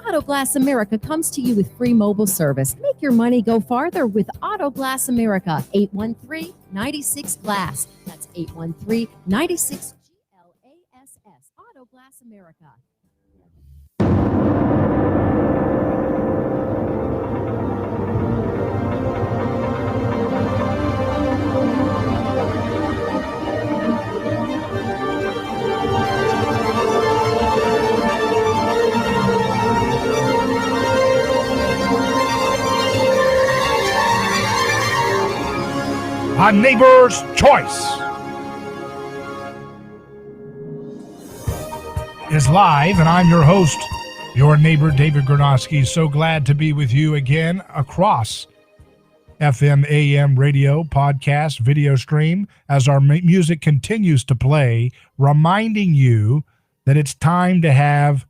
Auto Glass America comes to you with free mobile service. Make your money go farther with Auto Glass America. 813-96-GLASS. That's 813-96-GLASS. Auto Glass America. A Neighbor's Choice is live, and I'm your host, your neighbor, David Gronowski. So glad to be with you again across FM, AM, radio, podcast, video stream, as our music continues to play, reminding you that it's time to have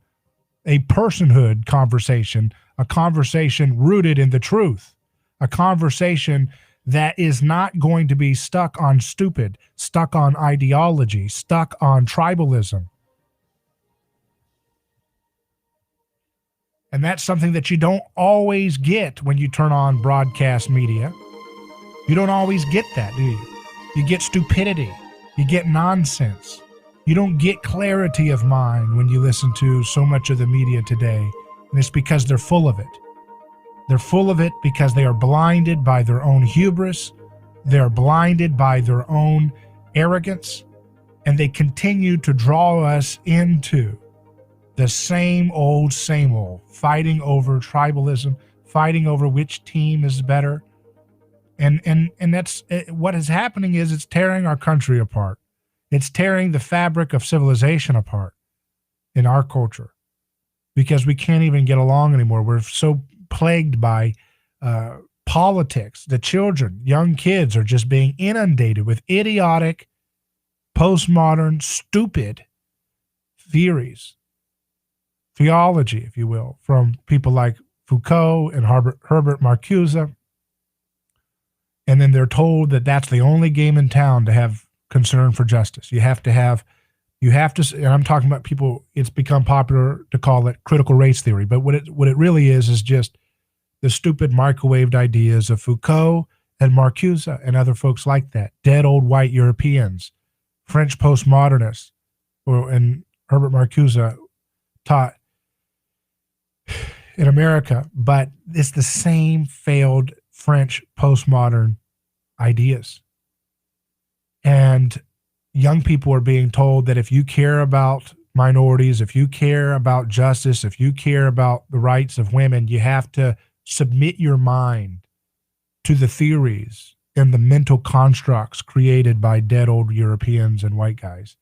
a personhood conversation, a conversation rooted in the truth, a conversation that is not going to be stuck on stupid, stuck on ideology, stuck on tribalism. And that's something that you don't always get when you turn on broadcast media. You don't always get that, do you? You get stupidity. You get nonsense. You don't get clarity of mind when you listen to so much of the media today. And it's because they're full of it. They're full of it because they are blinded by their own hubris. They're blinded by their own arrogance. And they continue to draw us into the same old, fighting over tribalism, fighting over which team is better. And that's what is happening is it's tearing our country apart. It's tearing the fabric of civilization apart in our culture because we can't even get along anymore. We're so plagued by politics. The children, young kids are just being inundated with idiotic, postmodern, stupid theories, theology, if you will, from people like Foucault and Herbert Marcuse. And then they're told that that's the only game in town to have concern for justice. You have to, and I'm talking about people, it's become popular to call it critical race theory, but what it really is just the stupid microwaved ideas of Foucault and Marcuse and other folks like that, dead old white Europeans, French postmodernists, and Herbert Marcuse taught in America, but it's the same failed French postmodern ideas. And young people are being told that if you care about minorities, if you care about justice, if you care about the rights of women, you have to submit your mind to the theories and the mental constructs created by dead old Europeans and white guys.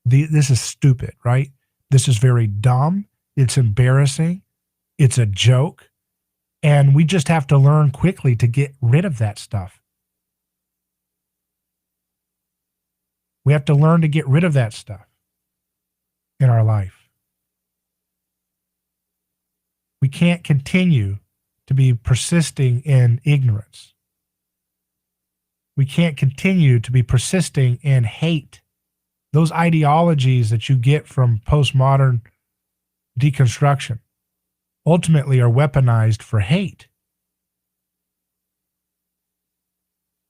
This is stupid, right? This is very dumb. It's embarrassing. It's a joke. And we just have to learn quickly to get rid of that stuff. We have to learn to get rid of that stuff in our life. We can't continue to be persisting in ignorance. We can't continue to be persisting in hate. Those ideologies that you get from postmodern deconstruction ultimately are weaponized for hate.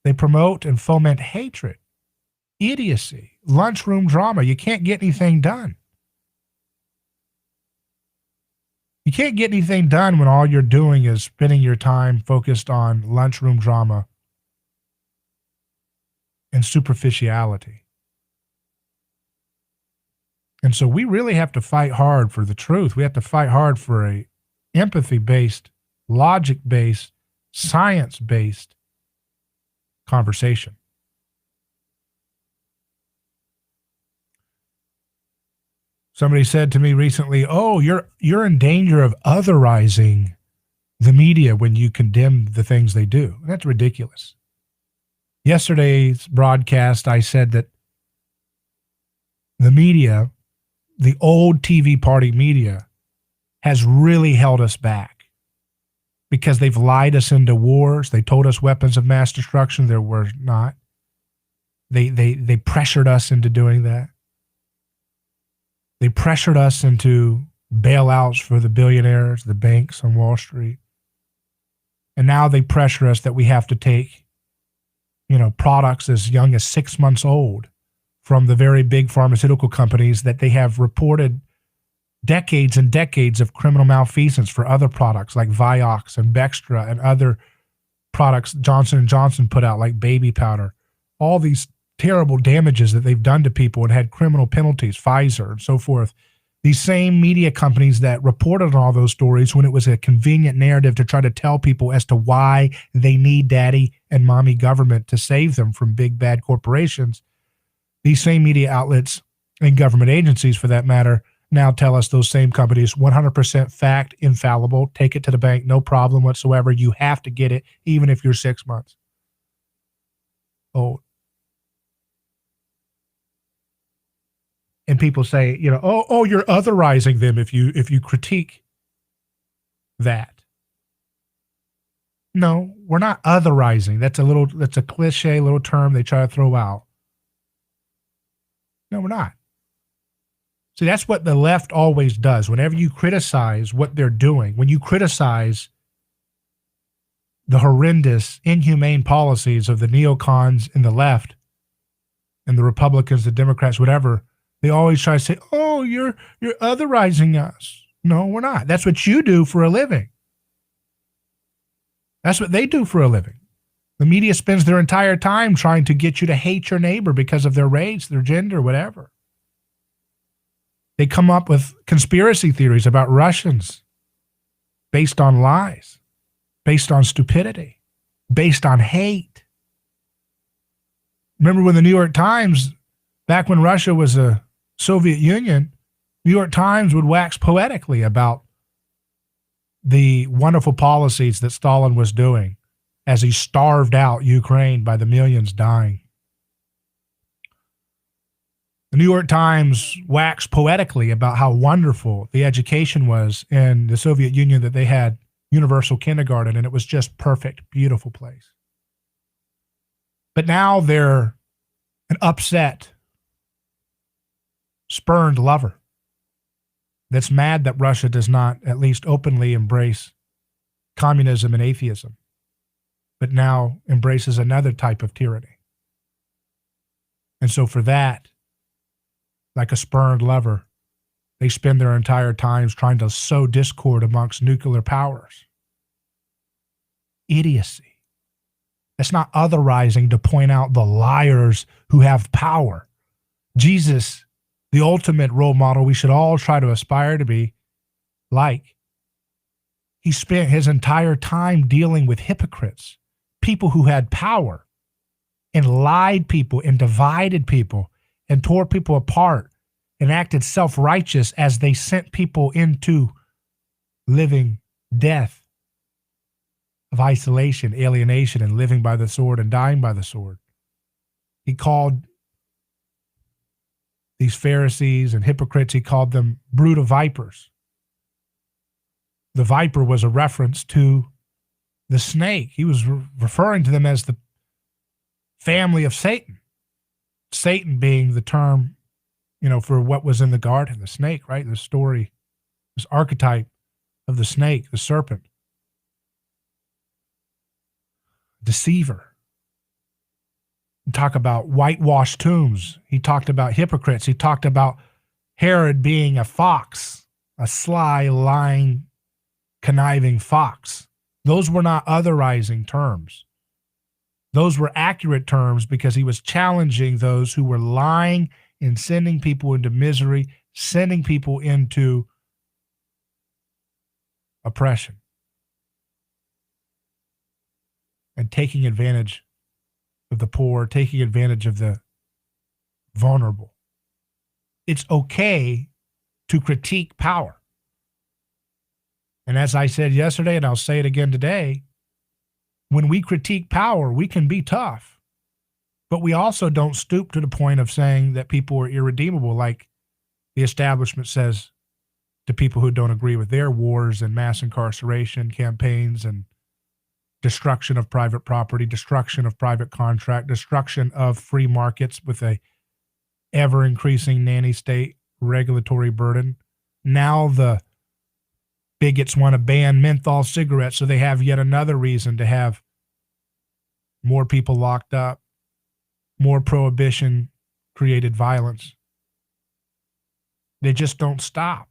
They promote and foment hatred, idiocy, lunchroom drama. You can't get anything done. You can't get anything done when all you're doing is spending your time focused on lunchroom drama and superficiality. And so we really have to fight hard for the truth. We have to fight hard for a empathy-based, logic-based, science-based conversation. Somebody said to me recently, "Oh, you're in danger of otherizing the media when you condemn the things they do." And that's ridiculous. Yesterday's broadcast, I said that the media, the old TV party media, has really held us back because they've lied us into wars. They told us weapons of mass destruction. There were not. They pressured us into doing that. They pressured us into bailouts for the billionaires, the banks on Wall Street. And now they pressure us that we have to take, products as young as 6 months old from the very big pharmaceutical companies that they have reported decades and decades of criminal malfeasance for other products like Vioxx and Bextra and other products Johnson & Johnson put out like baby powder. All these terrible damages that they've done to people and had criminal penalties, Pfizer and so forth. These same media companies that reported on all those stories when it was a convenient narrative to try to tell people as to why they need daddy and mommy government to save them from big bad corporations. These same media outlets and government agencies, for that matter, now tell us those same companies, 100% fact, infallible, take it to the bank, no problem whatsoever. You have to get it, even if you're 6 months old. And people say, you're otherizing them if you critique that. No, we're not otherizing. That's a cliche little term they try to throw out. No, we're not. See, that's what the left always does. Whenever you criticize what they're doing, when you criticize the horrendous, inhumane policies of the neocons in the left and the Republicans, the Democrats, whatever, they always try to say, oh, you're otherizing us. No, we're not. That's what you do for a living. That's what they do for a living. The media spends their entire time trying to get you to hate your neighbor because of their race, their gender, whatever. They come up with conspiracy theories about Russians based on lies, based on stupidity, based on hate. Remember when the New York Times, back when Russia was a Soviet Union, New York Times would wax poetically about the wonderful policies that Stalin was doing as he starved out Ukraine by the millions dying. The New York Times waxed poetically about how wonderful the education was in the Soviet Union, that they had universal kindergarten, and it was just perfect, beautiful place. But now they're an upset, spurned lover that's mad that Russia does not at least openly embrace communism and atheism, but now embraces another type of tyranny. And so for that, like a spurned lover, they spend their entire times trying to sow discord amongst nuclear powers. Idiocy. That's not otherizing to point out the liars who have power. Jesus, the ultimate role model we should all try to aspire to be like, he spent his entire time dealing with hypocrites, people who had power and lied people and divided people and tore people apart and acted self-righteous as they sent people into living death of isolation, alienation, and living by the sword and dying by the sword. He called these Pharisees and hypocrites, he called them brood of vipers. The viper was a reference to the snake. He was referring to them as the family of Satan. Satan being the term, for what was in the garden, the snake, right? The story, this archetype of the snake, the serpent. Deceiver. He talked about whitewashed tombs. He talked about hypocrites. He talked about Herod being a fox, a sly, lying, conniving fox. Those were not otherizing terms. Those were accurate terms because he was challenging those who were lying and sending people into misery, sending people into oppression, and taking advantage of the poor, taking advantage of the vulnerable. It's okay to critique power. And as I said yesterday, and I'll say it again today, when we critique power, we can be tough. But we also don't stoop to the point of saying that people are irredeemable, like the establishment says to people who don't agree with their wars and mass incarceration campaigns and destruction of private property, destruction of private contract, destruction of free markets with a ever-increasing nanny state regulatory burden. Now the Bigots want to ban menthol cigarettes, so they have yet another reason to have more people locked up, more prohibition created violence. They just don't stop.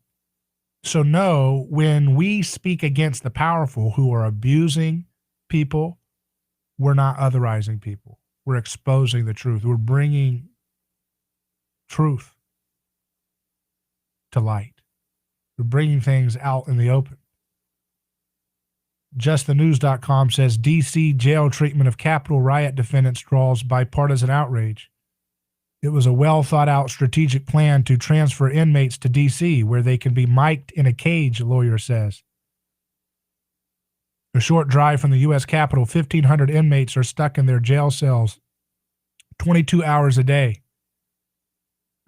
So no, when we speak against the powerful who are abusing people, we're not otherizing people. We're exposing the truth. We're bringing truth to light. We're bringing things out in the open. JustTheNews.com says D.C. jail treatment of Capitol riot defendants draws bipartisan outrage. It was a well-thought-out strategic plan to transfer inmates to D.C., where they can be mic'd in a cage, a lawyer says. A short drive from the U.S. Capitol, 1,500 inmates are stuck in their jail cells 22 hours a day.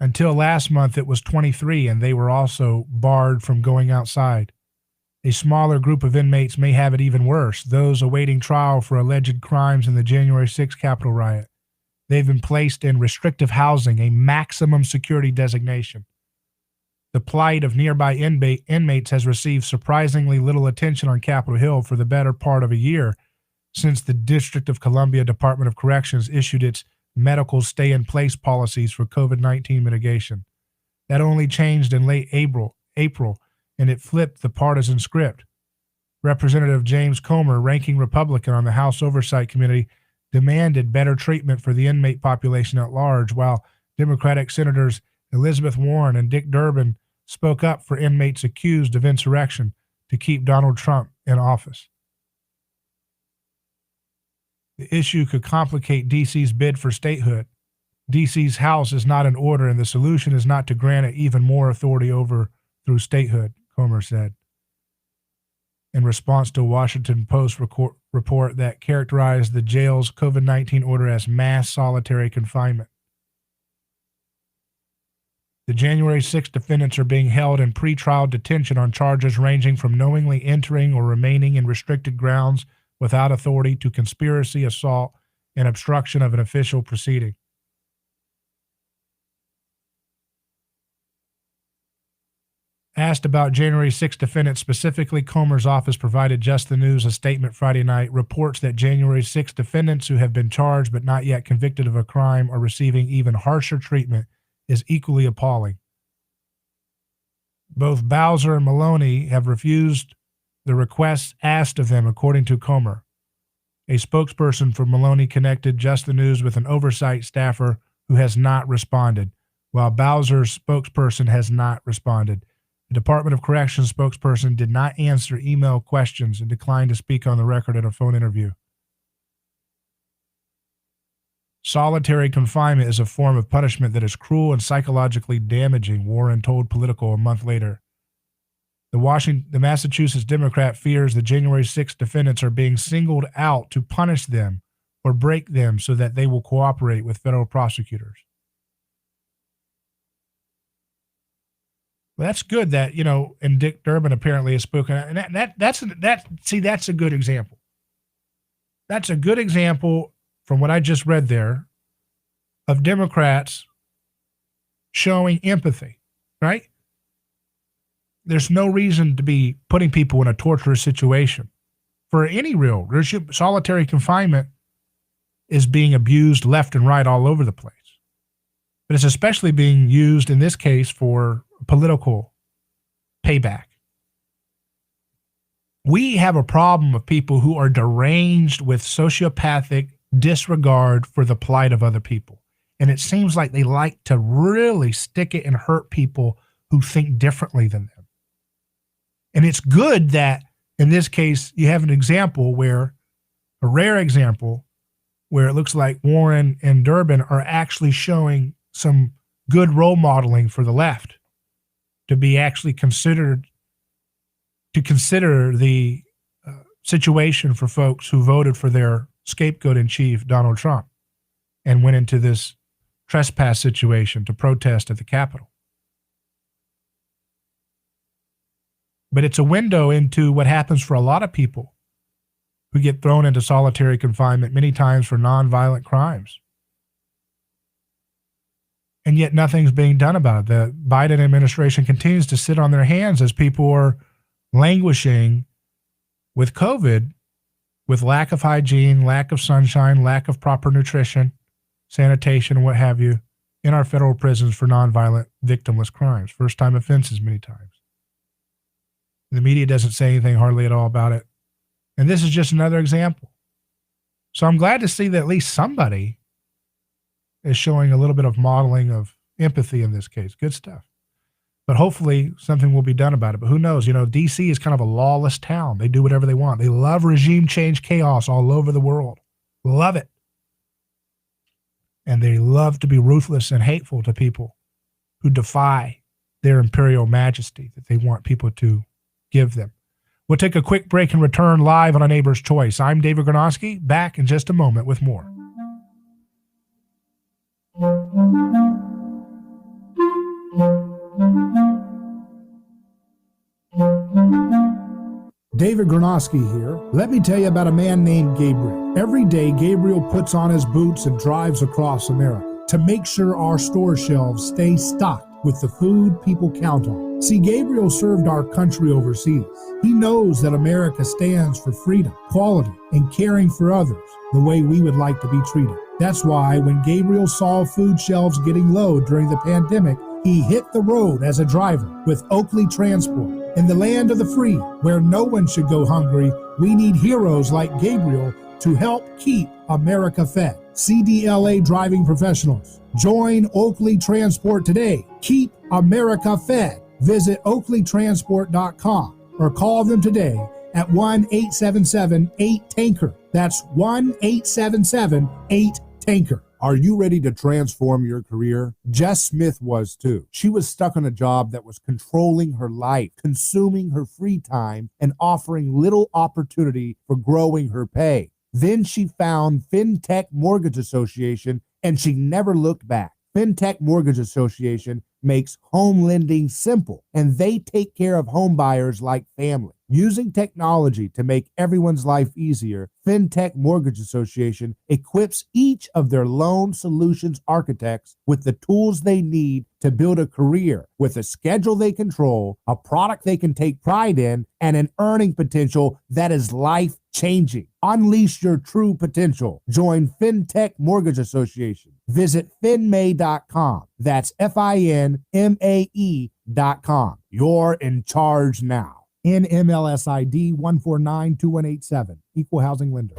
Until last month, it was 23, and they were also barred from going outside. A smaller group of inmates may have it even worse, those awaiting trial for alleged crimes in the January 6th Capitol riot. They've been placed in restrictive housing, a maximum security designation. The plight of nearby inmates has received surprisingly little attention on Capitol Hill for the better part of a year since the District of Columbia Department of Corrections issued its medical stay-in-place policies for COVID-19 mitigation. That only changed in late April, and it flipped the partisan script. Representative James Comer, ranking Republican on the House Oversight Committee, demanded better treatment for the inmate population at large, while Democratic Senators Elizabeth Warren and Dick Durbin spoke up for inmates accused of insurrection to keep Donald Trump in office. The issue could complicate D.C.'s bid for statehood. D.C.'s House is not in order, and the solution is not to grant it even more authority over through statehood, Comer said, in response to a Washington Post report that characterized the jail's COVID-19 order as mass solitary confinement. The January 6 defendants are being held in pretrial detention on charges ranging from knowingly entering or remaining in restricted grounds without authority to conspiracy, assault, and obstruction of an official proceeding. Asked about January 6 defendants specifically, Comer's office provided Just the News a statement Friday night. Reports that January 6 defendants who have been charged but not yet convicted of a crime are receiving even harsher treatment is equally appalling. Both Bowser and Maloney have refused the requests asked of them, according to Comer. A spokesperson for Maloney connected Just the News with an oversight staffer who has not responded, while Bowser's spokesperson has not responded. The Department of Corrections spokesperson did not answer email questions and declined to speak on the record at a phone interview. Solitary confinement is a form of punishment that is cruel and psychologically damaging, Warren told Politico a month later. The Massachusetts Democrat fears the January 6 defendants are being singled out to punish them or break them so that they will cooperate with federal prosecutors. Well, that's good that, and Dick Durbin apparently has spoken. And that's a good example. That's a good example from what I just read there of Democrats showing empathy, right? There's no reason to be putting people in a torturous situation for any real. Solitary confinement is being abused left and right all over the place. But it's especially being used in this case for political payback. We have a problem of people who are deranged with sociopathic disregard for the plight of other people. And it seems like they like to really stick it and hurt people who think differently than them. And it's good that in this case, you have an example where, a rare example, where it looks like Warren and Durbin are actually showing some good role modeling for the left to be actually consider the situation for folks who voted for their scapegoat in chief, Donald Trump, and went into this trespass situation to protest at the Capitol. But it's a window into what happens for a lot of people who get thrown into solitary confinement many times for nonviolent crimes. And yet nothing's being done about it. The Biden administration continues to sit on their hands as people are languishing with COVID, with lack of hygiene, lack of sunshine, lack of proper nutrition, sanitation, and what have you, in our federal prisons for nonviolent, victimless crimes, first-time offenses many times. The media doesn't say anything hardly at all about it. And this is just another example. So I'm glad to see that at least somebody is showing a little bit of modeling of empathy in this case. Good stuff. But hopefully something will be done about it. But who knows? You know, D.C. is kind of a lawless town. They do whatever they want. They love regime change chaos all over the world. Love it. And they love to be ruthless and hateful to people who defy their imperial majesty that they want people to give them. We'll take a quick break and return live on A Neighbor's Choice. I'm David Gronowski, back in just a moment with more. David Gronowski here. Let me tell you about a man named Gabriel. Every day, Gabriel puts on his boots and drives across America to make sure our store shelves stay stocked with the food people count on. See, Gabriel served our country overseas. He knows that America stands for freedom, quality, and caring for others the way we would like to be treated. That's why when Gabriel saw food shelves getting low during the pandemic, he hit the road as a driver with Oakley Transport. In the land of the free, where no one should go hungry, we need heroes like Gabriel to help keep America fed. CDLA driving professionals. Join Oakley Transport today. Keep America fed. Visit oakleytransport.com or call them today at 1-877-8-TANKER. That's 1-877-8-TANKER. Are you ready to transform your career? Jess Smith was too. She was stuck on a job that was controlling her life, consuming her free time, and offering little opportunity for growing her pay. Then she found FinTech Mortgage Association, and she never looked back. FinTech Mortgage Association makes home lending simple, and they take care of home buyers like family. Using technology to make everyone's life easier, FinTech Mortgage Association equips each of their loan solutions architects with the tools they need to build a career with a schedule they control, a product they can take pride in, and an earning potential that is life-changing. Unleash your true potential. Join FinTech Mortgage Association. Visit finmay.com. That's FINMAE.com. You're in charge now. NMLS ID 1492187. Equal housing lender.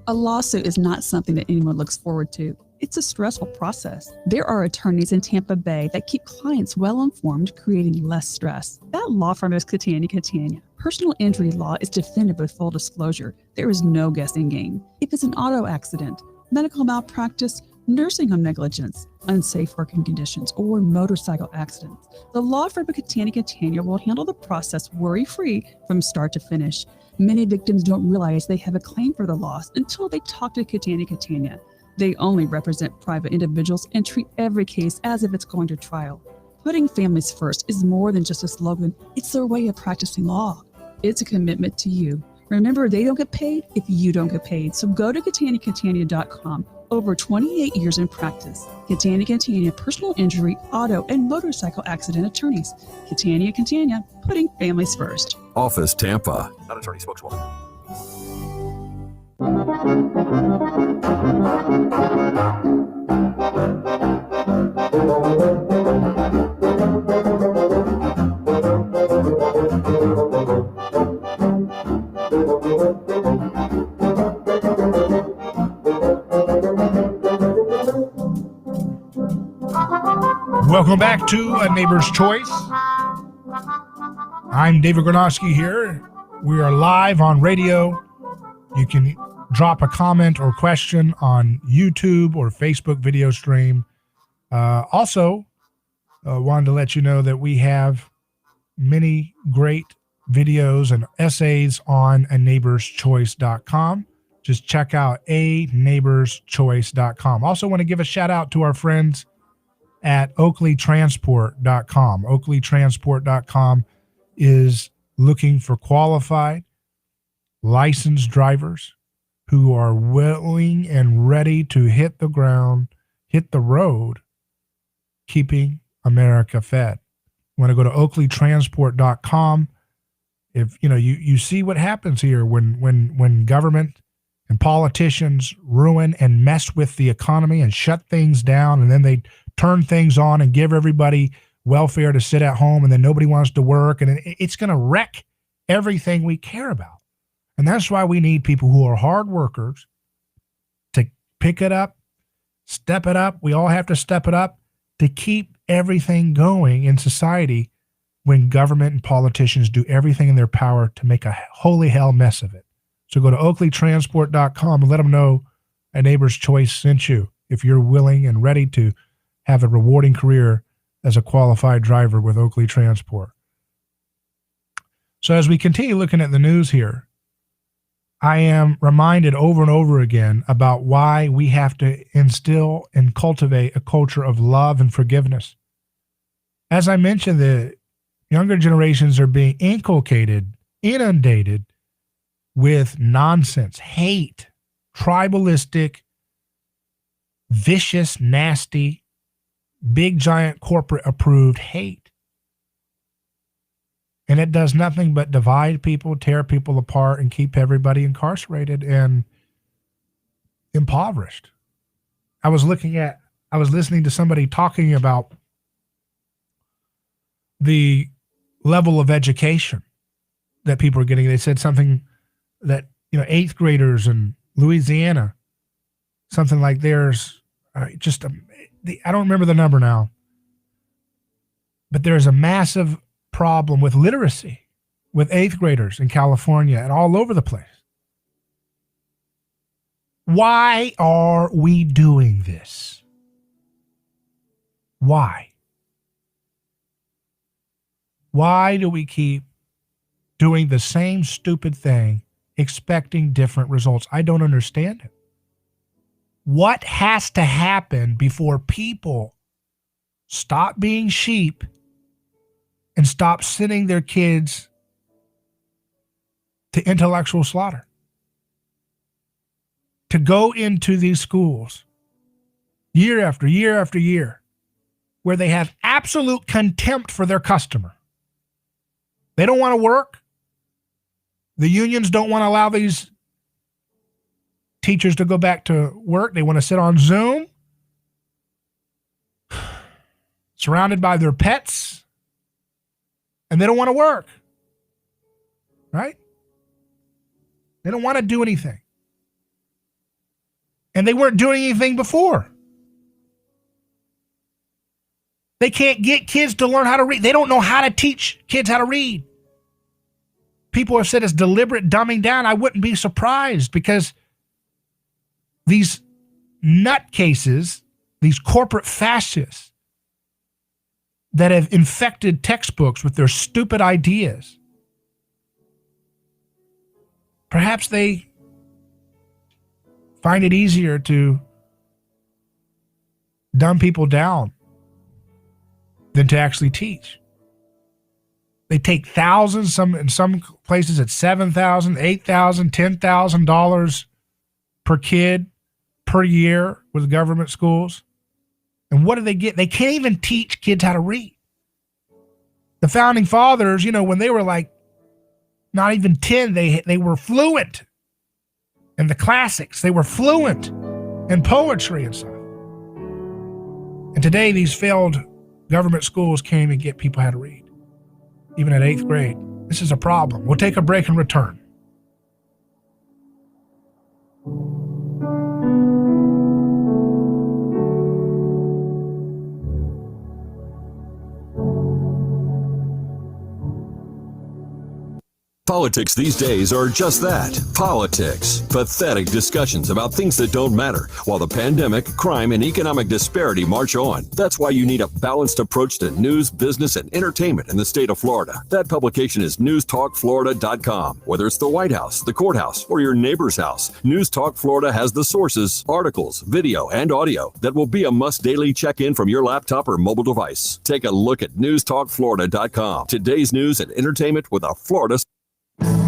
A lawsuit is not something that anyone looks forward to. It's a stressful process. There are attorneys in Tampa Bay that keep clients well informed, creating less stress. That law firm is Catania. Personal injury law is defended with full disclosure. There is no guessing game. If it's an auto accident, medical malpractice, nursing home negligence, unsafe working conditions, or motorcycle accidents, the law firm of Catania will handle the process worry-free from start to finish. Many victims don't realize they have a claim for the loss until they talk to Catania. They only represent private individuals and treat every case as if it's going to trial. Putting families first is more than just a slogan. It's their way of practicing law. It's a commitment to you. Remember, they don't get paid if you don't get paid. So go to Catania.com. Over 28 years in practice. Catania, personal injury, auto, and motorcycle accident attorneys. Catania, putting families first. Office Tampa. Not attorney spokeswoman. Welcome back to A Neighbor's Choice. I'm David Gronowski here. We are live on radio. You can drop a comment or question on YouTube or Facebook video stream. Also, wanted to let you know that we have many great videos and essays on aneighborschoice.com. Just check out aneighborschoice.com. Also want to give a shout out to our friends at oakleytransport.com. Oakleytransport.com is looking for qualified, licensed drivers who are willing and ready to hit the ground, hit the road, keeping America fed. You want to go to oakleytransport.com If you see what happens here when government and politicians ruin and mess with the economy and shut things down, and then they turn things on and give everybody welfare to sit at home, and then nobody wants to work, and it's going to wreck everything we care about. And that's why we need people who are hard workers to pick it up, step it up. We all have to step it up to keep everything going in society when government and politicians do everything in their power to make a holy hell mess of it. So go to oakleytransport.com and let them know a Neighbor's Choice sent you if you're willing and ready to have a rewarding career as a qualified driver with Oakley Transport. So as we continue looking at the news here, I am reminded over and over again about why we have to instill and cultivate a culture of love and forgiveness. As I mentioned, the younger generations are being inundated with nonsense, hate, tribalistic, vicious, nasty, big, giant, corporate approved hate. And it does nothing but divide people, tear people apart, and keep everybody incarcerated and impoverished. I was listening to somebody talking about the level of education that people are getting. They said something that, 8th graders in Louisiana, something like theirs, I don't remember the number now, but there's a massive problem with literacy with 8th graders in California and all over the place. Why are we doing this? Why? Why do we keep doing the same stupid thing, expecting different results? I don't understand it. What has to happen before people stop being sheep and stop sending their kids to intellectual slaughter? To go into these schools year after year after year where they have absolute contempt for their customer. They don't want to work. The unions don't want to allow these teachers to go back to work. They want to sit on Zoom, surrounded by their pets, and they don't want to work, right? They don't want to do anything. And they weren't doing anything before. They can't get kids to learn how to read. They don't know how to teach kids how to read. People have said it's deliberate dumbing down. I wouldn't be surprised because these nutcases, these corporate fascists that have infected textbooks with their stupid ideas, perhaps they find it easier to dumb people down than to actually teach. They take thousands, in some places it's $7,000, $8,000, $10,000 per kid per year with government schools. And what do they get? They can't even teach kids how to read. The founding fathers, when they were like not even 10, they were fluent in the classics. They were fluent in poetry and stuff. And today these failed government schools can't even get people how to read, even at 8th grade. This is a problem. We'll take a break and return. Politics these days are just that, politics. Pathetic discussions about things that don't matter, while the pandemic, crime, and economic disparity march on. That's why you need a balanced approach to news, business, and entertainment in the state of Florida. That publication is newstalkflorida.com. Whether it's the White House, the courthouse, or your neighbor's house, News Talk Florida has the sources, articles, video, and audio that will be a must daily check-in from your laptop or mobile device. Take a look at newstalkflorida.com. Today's news and entertainment with a Florida.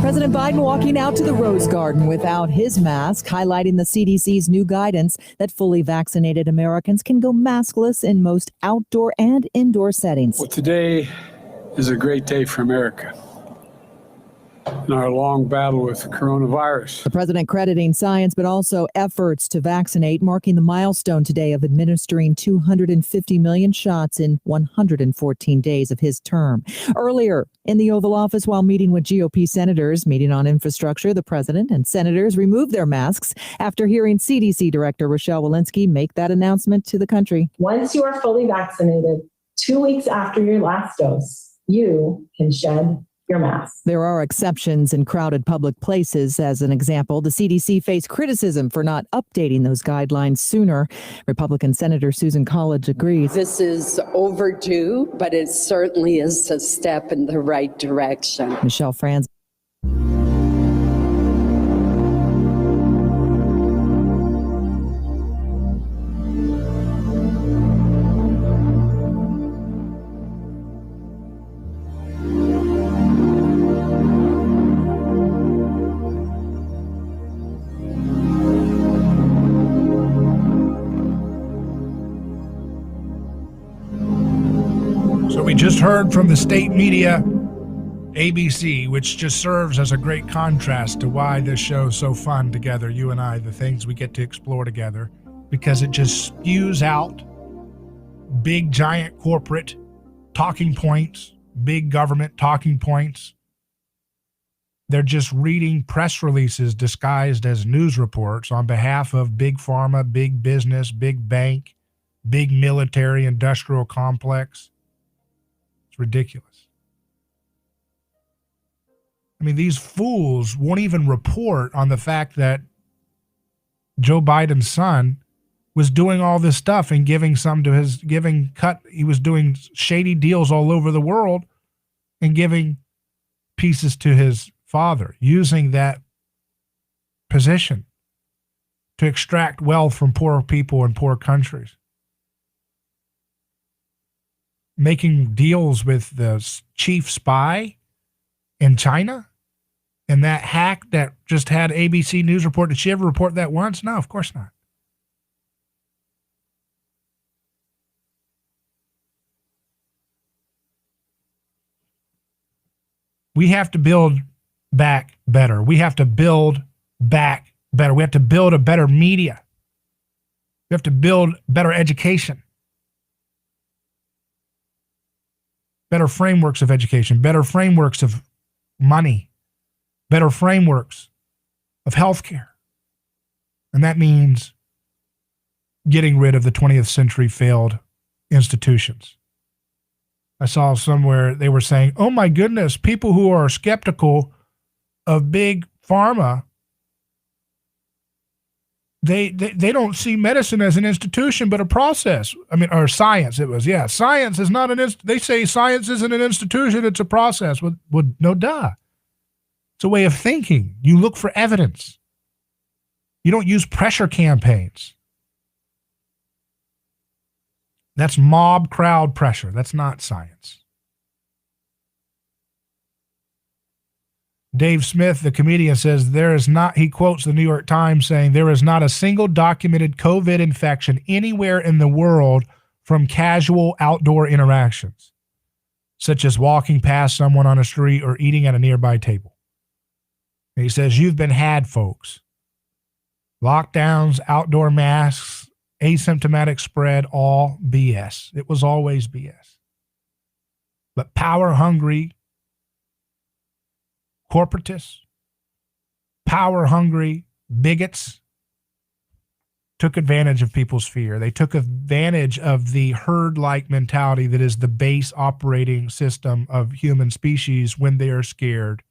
President Biden walking out to the Rose Garden without his mask, highlighting the CDC's new guidance that fully vaccinated Americans can go maskless in most outdoor and indoor settings. Well, today is a great day for America. in our long battle with coronavirus. The president crediting science, but also efforts to vaccinate, marking the milestone today of administering 250 million shots in 114 days of his term. Earlier in the Oval Office, while meeting with GOP senators, meeting on infrastructure, the president and senators removed their masks after hearing CDC Director Rochelle Walensky make that announcement to the country. Once you are fully vaccinated, 2 weeks after your last dose, you can shed your mask. There are exceptions in crowded public places. As an example, the CDC faced criticism for not updating those guidelines sooner. Republican Senator Susan College agrees. This is overdue, but it certainly is a step in the right direction. Michelle Franz. So we just heard from the state media, ABC, which just serves as a great contrast to why this show is so fun together, you and I, the things we get to explore together, because it just spews out big, giant corporate talking points, big government talking points. They're just reading press releases disguised as news reports on behalf of big pharma, big business, big bank, big military industrial complex. It's ridiculous. I mean, these fools won't even report on the fact that Joe Biden's son was doing all this stuff and giving some to his, he was doing shady deals all over the world and giving pieces to his father, using that position to extract wealth from poor people in poor countries. Making deals with the chief spy in China and that hack that just had ABC News report. Did she ever report that once? No, of course not. We have to build back better. We have to build back better. We have to build a better media. We have to build better education. Better frameworks of education, better frameworks of money, better frameworks of healthcare. And that means getting rid of the 20th century failed institutions. I saw somewhere they were saying, oh my goodness, people who are skeptical of big pharma, they don't see medicine as an institution, but a process. I mean, or science, it was. Yeah, science is not they say science isn't an institution, it's a process. Well, no duh. It's a way of thinking. You look for evidence. You don't use pressure campaigns. That's mob crowd pressure. That's not science. Dave Smith, the comedian, says he quotes the New York Times saying, there is not a single documented COVID infection anywhere in the world from casual outdoor interactions, such as walking past someone on a street or eating at a nearby table. And he says, you've been had, folks. Lockdowns, outdoor masks, asymptomatic spread, all BS. It was always BS. But power-hungry corporatists, power-hungry bigots took advantage of people's fear. They took advantage of the herd-like mentality that is the base operating system of human species when they are scared.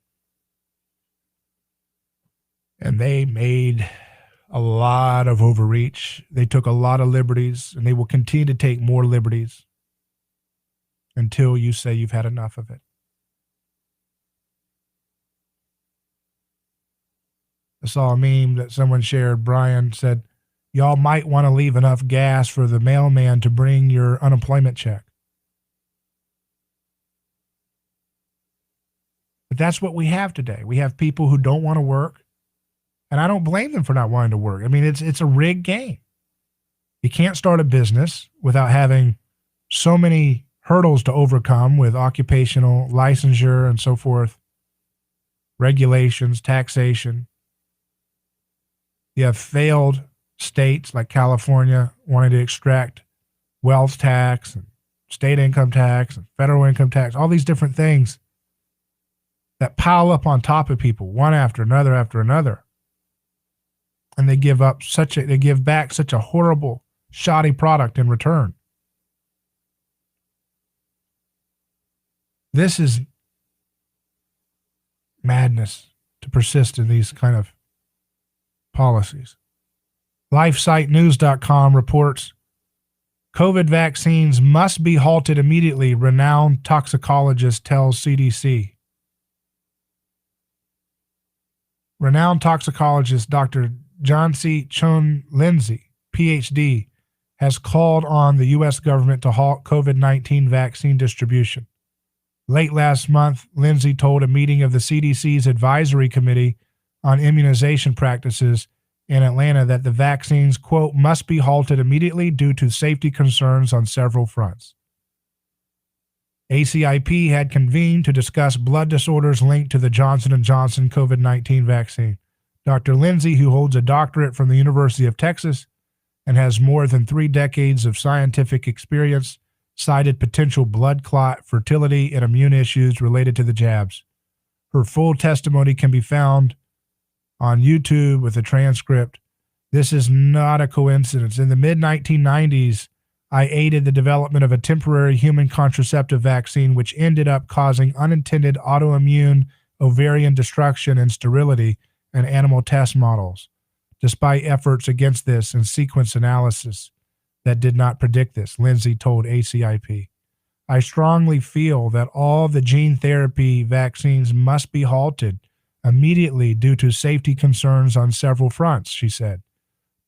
And they made a lot of overreach. They took a lot of liberties, and they will continue to take more liberties until you say you've had enough of it. I saw a meme that someone shared. Brian said, y'all might want to leave enough gas for the mailman to bring your unemployment check. But that's what we have today. We have people who don't want to work, and I don't blame them for not wanting to work. I mean, it's a rigged game. You can't start a business without having so many hurdles to overcome with occupational licensure and so forth, regulations, taxation. You have failed states like California wanting to extract wealth tax and state income tax and federal income tax, all these different things that pile up on top of people one after another. And they give back such a horrible, shoddy product in return. This is madness to persist in these kind of policies. LifeSiteNews.com reports COVID vaccines must be halted immediately, renowned toxicologist tells CDC. Renowned toxicologist Dr. Jansi Chun Lindsay, PhD, has called on the U.S. government to halt COVID-19 vaccine distribution. Late last month, Lindsay told a meeting of the CDC's Advisory Committee on Immunization Practices in Atlanta that the vaccines, quote, must be halted immediately due to safety concerns on several fronts. ACIP had convened to discuss blood disorders linked to the Johnson & Johnson COVID-19 vaccine. Dr. Lindsay, who holds a doctorate from the University of Texas and has more than 3 decades of scientific experience, cited potential blood clot, fertility, and immune issues related to the jabs. Her full testimony can be found on YouTube with a transcript. This is not a coincidence. In the mid-1990s, I aided the development of a temporary human contraceptive vaccine, which ended up causing unintended autoimmune ovarian destruction and sterility in animal test models, despite efforts against this and sequence analysis that did not predict this, Lindsay told ACIP. I strongly feel that all the gene therapy vaccines must be halted immediately due to safety concerns on several fronts, she said.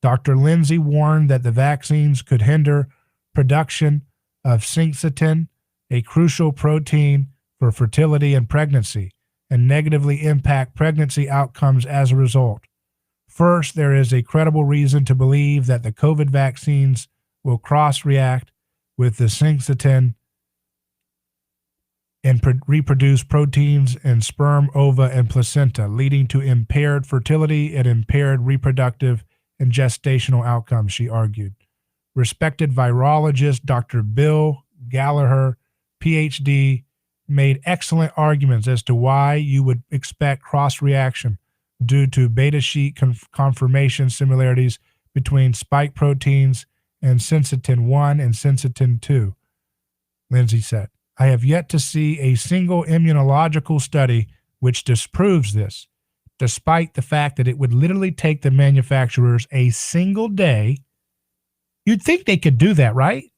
Dr. Lindsay warned that the vaccines could hinder production of syncytin, a crucial protein for fertility and pregnancy, and negatively impact pregnancy outcomes as a result. First, there is a credible reason to believe that the COVID vaccines will cross-react with the syncytin and reproduce proteins in sperm, ova, and placenta, leading to impaired fertility and impaired reproductive and gestational outcomes, she argued. Respected virologist Dr. Bill Gallagher, PhD, made excellent arguments as to why you would expect cross-reaction due to beta sheet conformation similarities between spike proteins and syncytin 1 and syncytin 2, Lindsay said. I have yet to see a single immunological study which disproves this, despite the fact that it would literally take the manufacturers a single day. You'd think they could do that, right?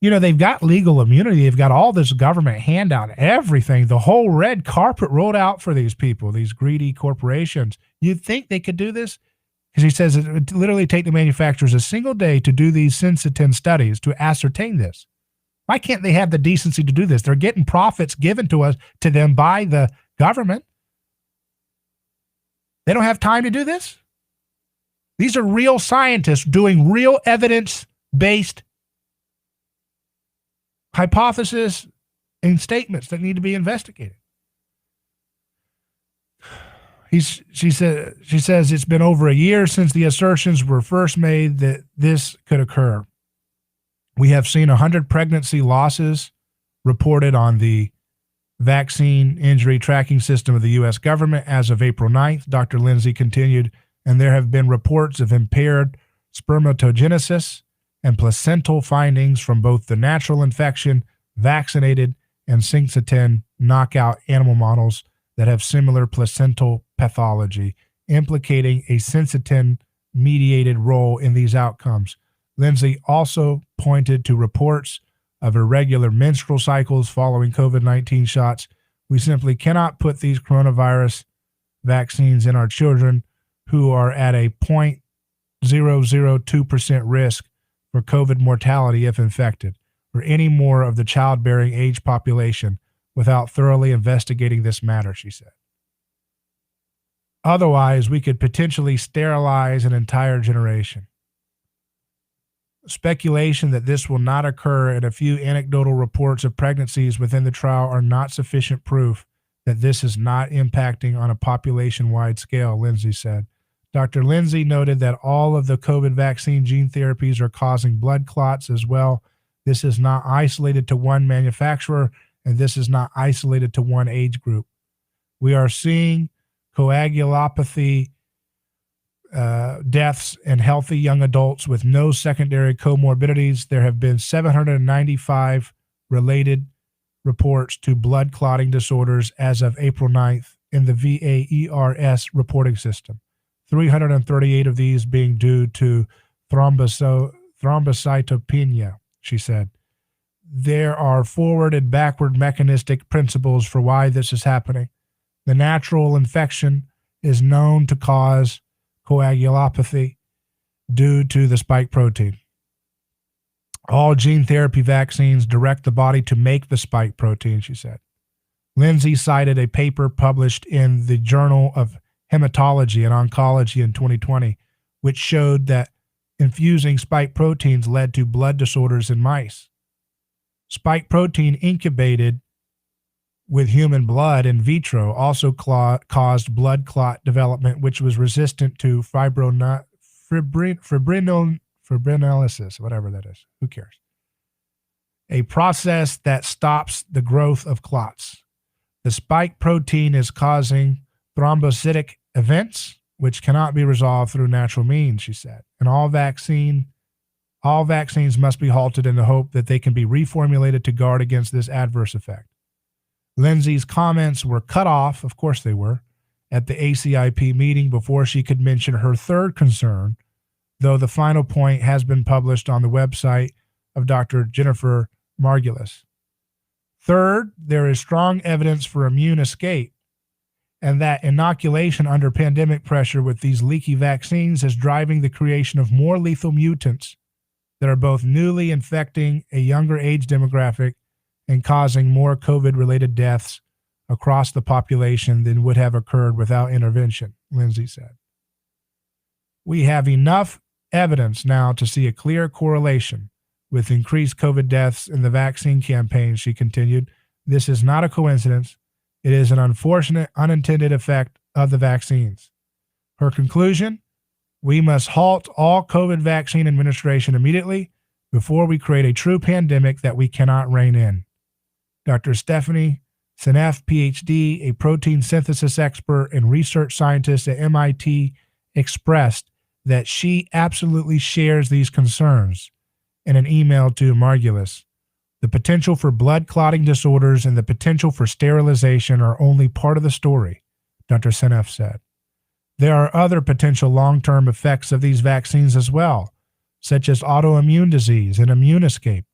You know, they've got legal immunity. They've got all this government handout, everything, the whole red carpet rolled out for these people, these greedy corporations. You'd think they could do this? Because he says it would literally take the manufacturers a single day to do these syncytin studies to ascertain this. Why can't they have the decency to do this? They're getting profits given to them by the government. They don't have time to do this? These are real scientists doing real evidence-based hypothesis and statements that need to be investigated. She says it's been over a year since the assertions were first made that this could occur. We have seen 100 pregnancy losses reported on the vaccine injury tracking system of the U.S. government as of April 9th, Dr. Lindsay continued, and there have been reports of impaired spermatogenesis and placental findings from both the natural infection, vaccinated, and syncytin knockout animal models that have similar placental pathology, implicating a syncytin-mediated role in these outcomes. Lindsay also pointed to reports of irregular menstrual cycles following COVID-19 shots. We simply cannot put these coronavirus vaccines in our children who are at a 0.002% risk for COVID mortality if infected, or any more of the childbearing age population without thoroughly investigating this matter, she said. Otherwise, we could potentially sterilize an entire generation. Speculation that this will not occur and a few anecdotal reports of pregnancies within the trial are not sufficient proof that this is not impacting on a population-wide scale, Lindsay said. Dr. Lindsay noted that all of the COVID vaccine gene therapies are causing blood clots as well. This is not isolated to one manufacturer, and this is not isolated to one age group. We are seeing coagulopathy deaths in healthy young adults with no secondary comorbidities. There have been 795 related reports to blood clotting disorders as of April 9th in the VAERS reporting system. 338 of these being due to thrombocytopenia, she said. There are forward and backward mechanistic principles for why this is happening. The natural infection is known to cause coagulopathy due to the spike protein. All gene therapy vaccines direct the body to make the spike protein, she said. Lindsay cited a paper published in the Journal of Hematology and Oncology in 2020, which showed that infusing spike proteins led to blood disorders in mice. Spike protein incubated with human blood in vitro also caused blood clot development, which was resistant to fibrinolysis, whatever that is. Who cares? A process that stops the growth of clots. The spike protein is causing thrombocytic events, which cannot be resolved through natural means, she said. And all vaccines must be halted in the hope that they can be reformulated to guard against this adverse effect. Lindsay's comments were cut off, of course they were, at the ACIP meeting before she could mention her third concern, though the final point has been published on the website of Dr. Jennifer Margulis. Third, there is strong evidence for immune escape, and that inoculation under pandemic pressure with these leaky vaccines is driving the creation of more lethal mutants that are both newly infecting a younger age demographic and causing more COVID-related deaths across the population than would have occurred without intervention, Lindsay said. We have enough evidence now to see a clear correlation with increased COVID deaths in the vaccine campaign, she continued. This is not a coincidence. It is an unfortunate, unintended effect of the vaccines. Her conclusion, we must halt all COVID vaccine administration immediately before we create a true pandemic that we cannot rein in. Dr. Stephanie Seneff, PhD, a protein synthesis expert and research scientist at MIT, expressed that she absolutely shares these concerns in an email to Margulis. The potential for blood clotting disorders and the potential for sterilization are only part of the story, Dr. Seneff said. There are other potential long-term effects of these vaccines as well, such as autoimmune disease and immune escape,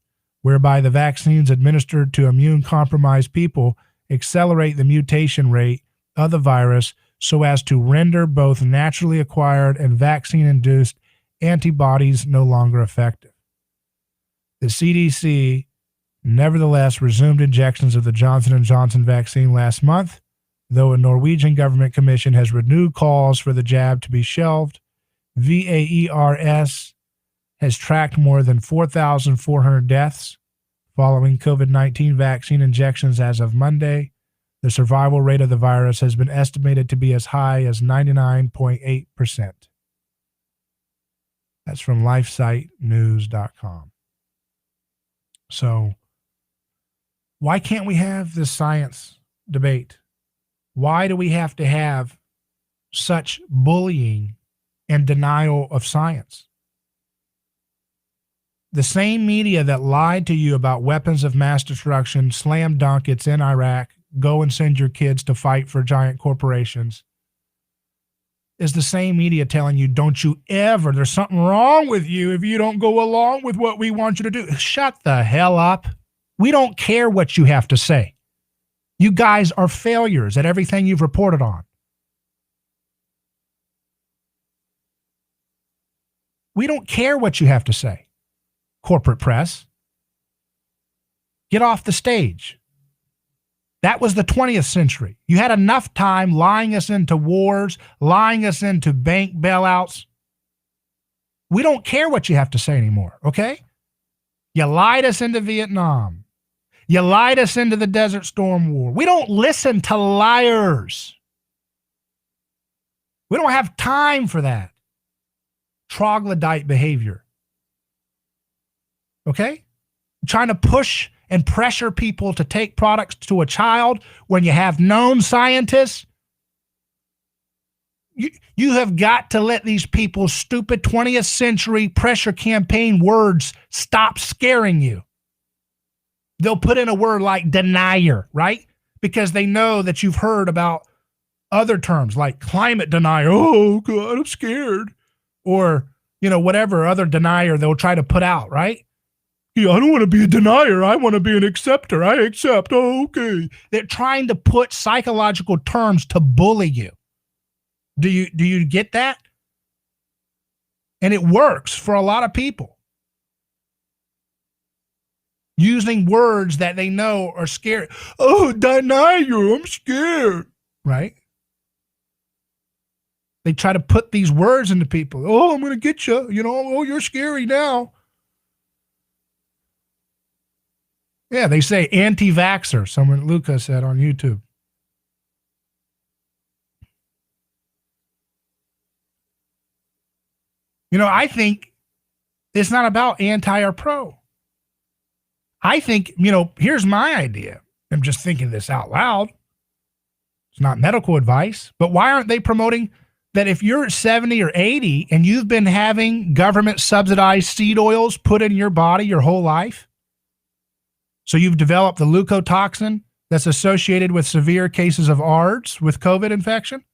whereby the vaccines administered to immune-compromised people accelerate the mutation rate of the virus so as to render both naturally acquired and vaccine-induced antibodies no longer effective. The CDC nevertheless resumed injections of the Johnson & Johnson vaccine last month, though a Norwegian government commission has renewed calls for the jab to be shelved. VAERS has tracked more than 4,400 deaths following COVID-19 vaccine injections as of Monday. The survival rate of the virus has been estimated to be as high as 99.8%. That's from lifesitenews.com. So, why can't we have this science debate? Why do we have to have such bullying and denial of science? The same media that lied to you about weapons of mass destruction, slam dunk, it's in Iraq, go and send your kids to fight for giant corporations, is the same media telling you, don't you ever, there's something wrong with you if you don't go along with what we want you to do. Shut the hell up. We don't care what you have to say. You guys are failures at everything you've reported on. We don't care what you have to say. Corporate press. Get off the stage. That was the 20th century. You had enough time lying us into wars, lying us into bank bailouts. We don't care what you have to say anymore, okay? You lied us into Vietnam. You lied us into the Desert Storm war. We don't listen to liars. We don't have time for that troglodyte behavior. Okay? Trying to push and pressure people to take products to a child when you have known scientists. You have got to let these people's stupid 20th century pressure campaign words stop scaring you. They'll put in a word like denier, right? Because they know that you've heard about other terms like climate denier. Oh, God, I'm scared. Or, whatever other denier they'll try to put out, right? Yeah, I don't want to be a denier. I want to be an acceptor. I accept. Oh, okay. They're trying to put psychological terms to bully you. Do you get that? And it works for a lot of people. Using words that they know are scary. Oh, denier, I'm scared. Right? They try to put these words into people. Oh, I'm going to get you. Oh, you're scary now. Yeah, they say anti-vaxxer, someone Luca said on YouTube. I think it's not about anti or pro. I think, here's my idea. I'm just thinking this out loud. It's not medical advice, but why aren't they promoting that if you're 70 or 80 and you've been having government subsidized seed oils put in your body your whole life? So you've developed the leukotoxin that's associated with severe cases of ARDS with COVID infection?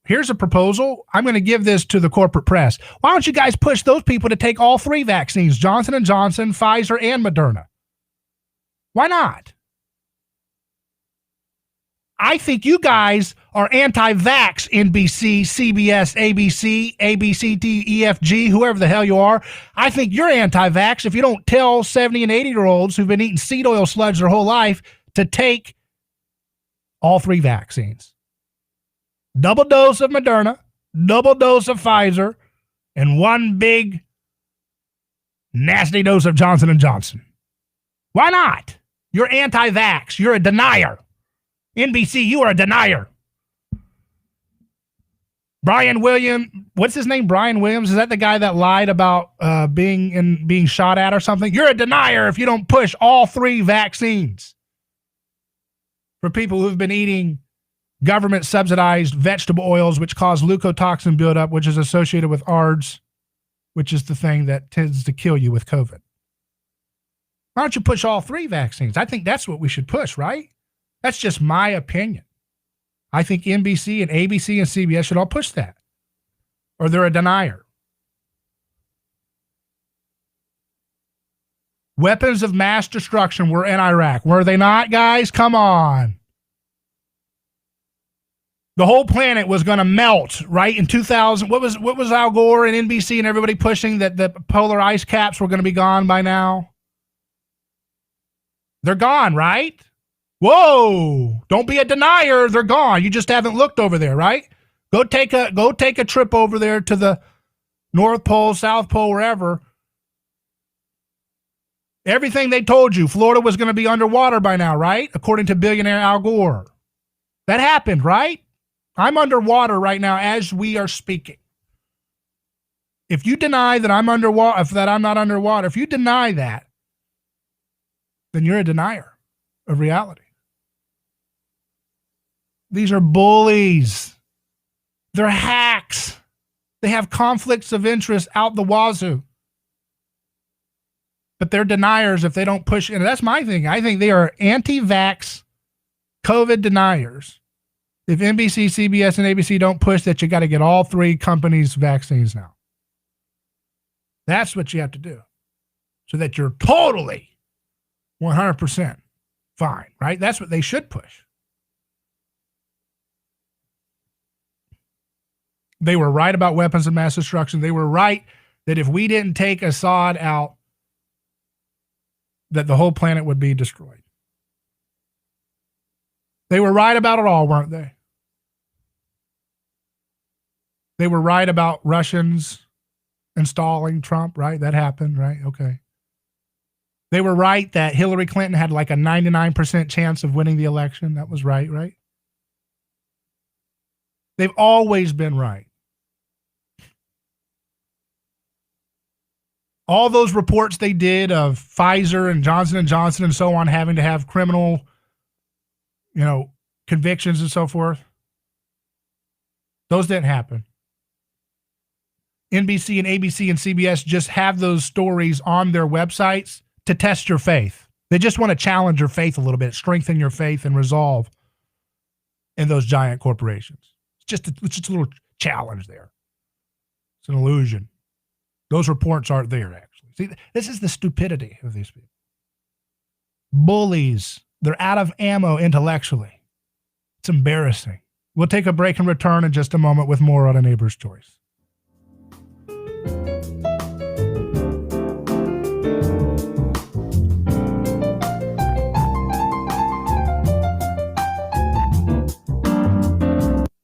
Here's a proposal. I'm going to give this to the corporate press. Why don't you guys push those people to take all three vaccines, Johnson & Johnson, Pfizer, and Moderna? Why not? I think you guys are anti-vax, NBC, CBS, ABC, ABCD, EFG, whoever the hell you are. I think you're anti-vax if you don't tell 70 and 80-year-olds who've been eating seed oil sludge their whole life to take all three vaccines. Double dose of Moderna, double dose of Pfizer, and one big nasty dose of Johnson & Johnson. Why not? You're anti-vax. You're a denier. NBC, you are a denier. Brian Williams, what's his name? Brian Williams? Is that the guy that lied about being shot at or something? You're a denier if you don't push all three vaccines. For people who've been eating government subsidized vegetable oils, which cause leukotoxin buildup, which is associated with ARDS, which is the thing that tends to kill you with COVID. Why don't you push all three vaccines? I think that's what we should push, right? That's just my opinion. I think NBC and ABC and CBS should all push that. Or they're a denier. Weapons of mass destruction were in Iraq. Were they not, guys? Come on. The whole planet was going to melt, right? In 2000, what was Al Gore and NBC and everybody pushing that the polar ice caps were going to be gone by now? They're gone, right? Whoa, don't be a denier. They're gone. You just haven't looked over there, right? Go take a trip over there to the North Pole, South Pole, wherever. Everything they told you, Florida was going to be underwater by now, right? According to billionaire Al Gore. That happened, right? I'm underwater right now as we are speaking. If you deny that I'm underwater, that I'm not underwater, if you deny that, then you're a denier of reality. These are bullies. They're hacks. They have conflicts of interest out the wazoo. But they're deniers if they don't push. And that's my thing. I think they are anti-vax COVID deniers. If NBC, CBS, and ABC don't push that, you got to get all three companies' vaccines now. That's what you have to do. So that you're totally 100% fine, right? That's what they should push. They were right about weapons of mass destruction. They were right that if we didn't take Assad out, that the whole planet would be destroyed. They were right about it all, weren't they? They were right about Russians installing Trump, right? That happened, right? Okay. They were right that Hillary Clinton had like a 99% chance of winning the election. That was right, right? They've always been right. All those reports they did of Pfizer and Johnson & Johnson and so on having to have criminal, convictions and so forth, those didn't happen. NBC and ABC and CBS just have those stories on their websites to test your faith. They just want to challenge your faith a little bit, strengthen your faith and resolve in those giant corporations. It's just a little challenge there. It's an illusion. Those reports aren't there, actually. See, this is the stupidity of these people. Bullies. They're out of ammo intellectually. It's embarrassing. We'll take a break and return in just a moment with more on A Neighbor's Choice.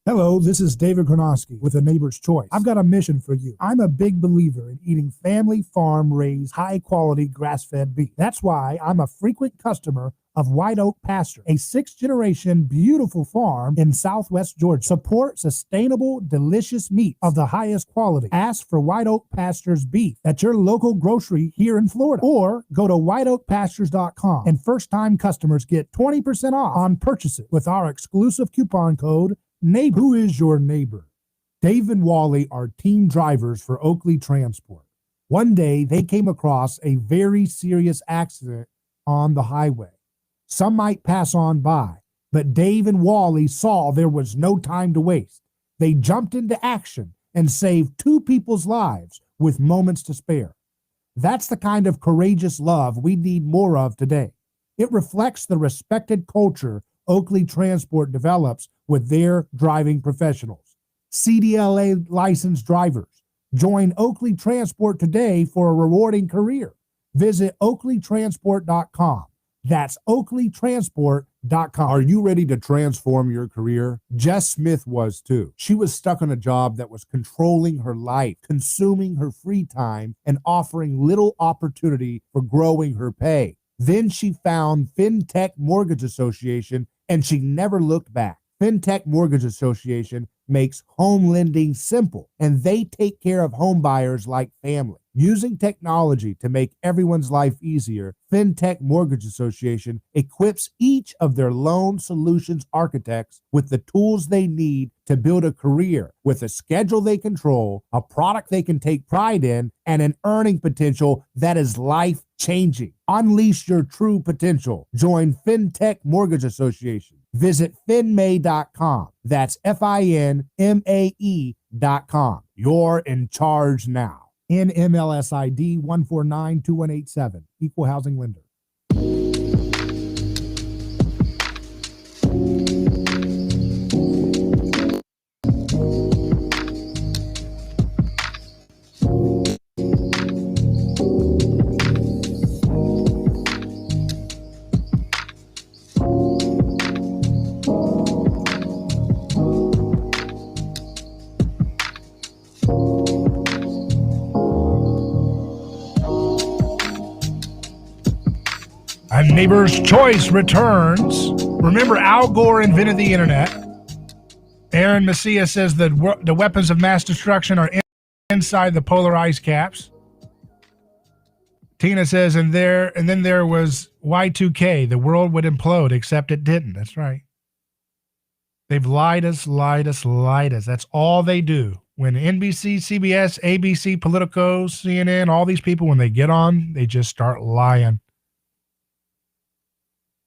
Hello, this is David Gronowski with A Neighbor's Choice. I've got a mission for you. I'm a big believer in eating family farm-raised, high-quality grass-fed beef. That's why I'm a frequent customer of White Oak Pasture, a sixth-generation beautiful farm in southwest Georgia. Support sustainable, delicious meat of the highest quality. Ask for White Oak Pasture's beef at your local grocery here in Florida, or go to whiteoakpastures.com, and first-time customers get 20% off on purchases with our exclusive coupon code neighbor. Who is your neighbor? Dave and Wally are team drivers for Oakley Transport. One day they came across a very serious accident on the highway. Some might pass on by, but Dave and Wally saw there was no time to waste. They jumped into action and saved two people's lives with moments to spare. That's the kind of courageous love we need more of today. It reflects the respected culture Oakley Transport develops with their driving professionals. CDLA licensed drivers. Join Oakley Transport today for a rewarding career. Visit oakleytransport.com. That's oakleytransport.com. Are you ready to transform your career? Jess Smith was too. She was stuck on a job that was controlling her life, consuming her free time, and offering little opportunity for growing her pay. Then she found FinTech Mortgage Association, and she never looked back. FinTech Mortgage Association makes home lending simple, and they take care of home buyers like family. Using technology to make everyone's life easier, FinTech Mortgage Association equips each of their loan solutions architects with the tools they need to build a career with a schedule they control, a product they can take pride in, and an earning potential that is life-changing. Unleash your true potential. Join FinTech Mortgage Association. Visit finmay.com. That's FINMAE.com. You're in charge now. NMLS ID 1492187. Equal housing lender. A Neighbor's Choice returns. Remember, Al Gore invented the internet. Aaron Macias says that the weapons of mass destruction are inside the polar ice caps. Tina says, and then there was Y2K. The world would implode, except it didn't. That's right. They've lied us. That's all they do. When NBC, CBS, ABC, Politico, CNN, all these people, when they get on, they just start lying.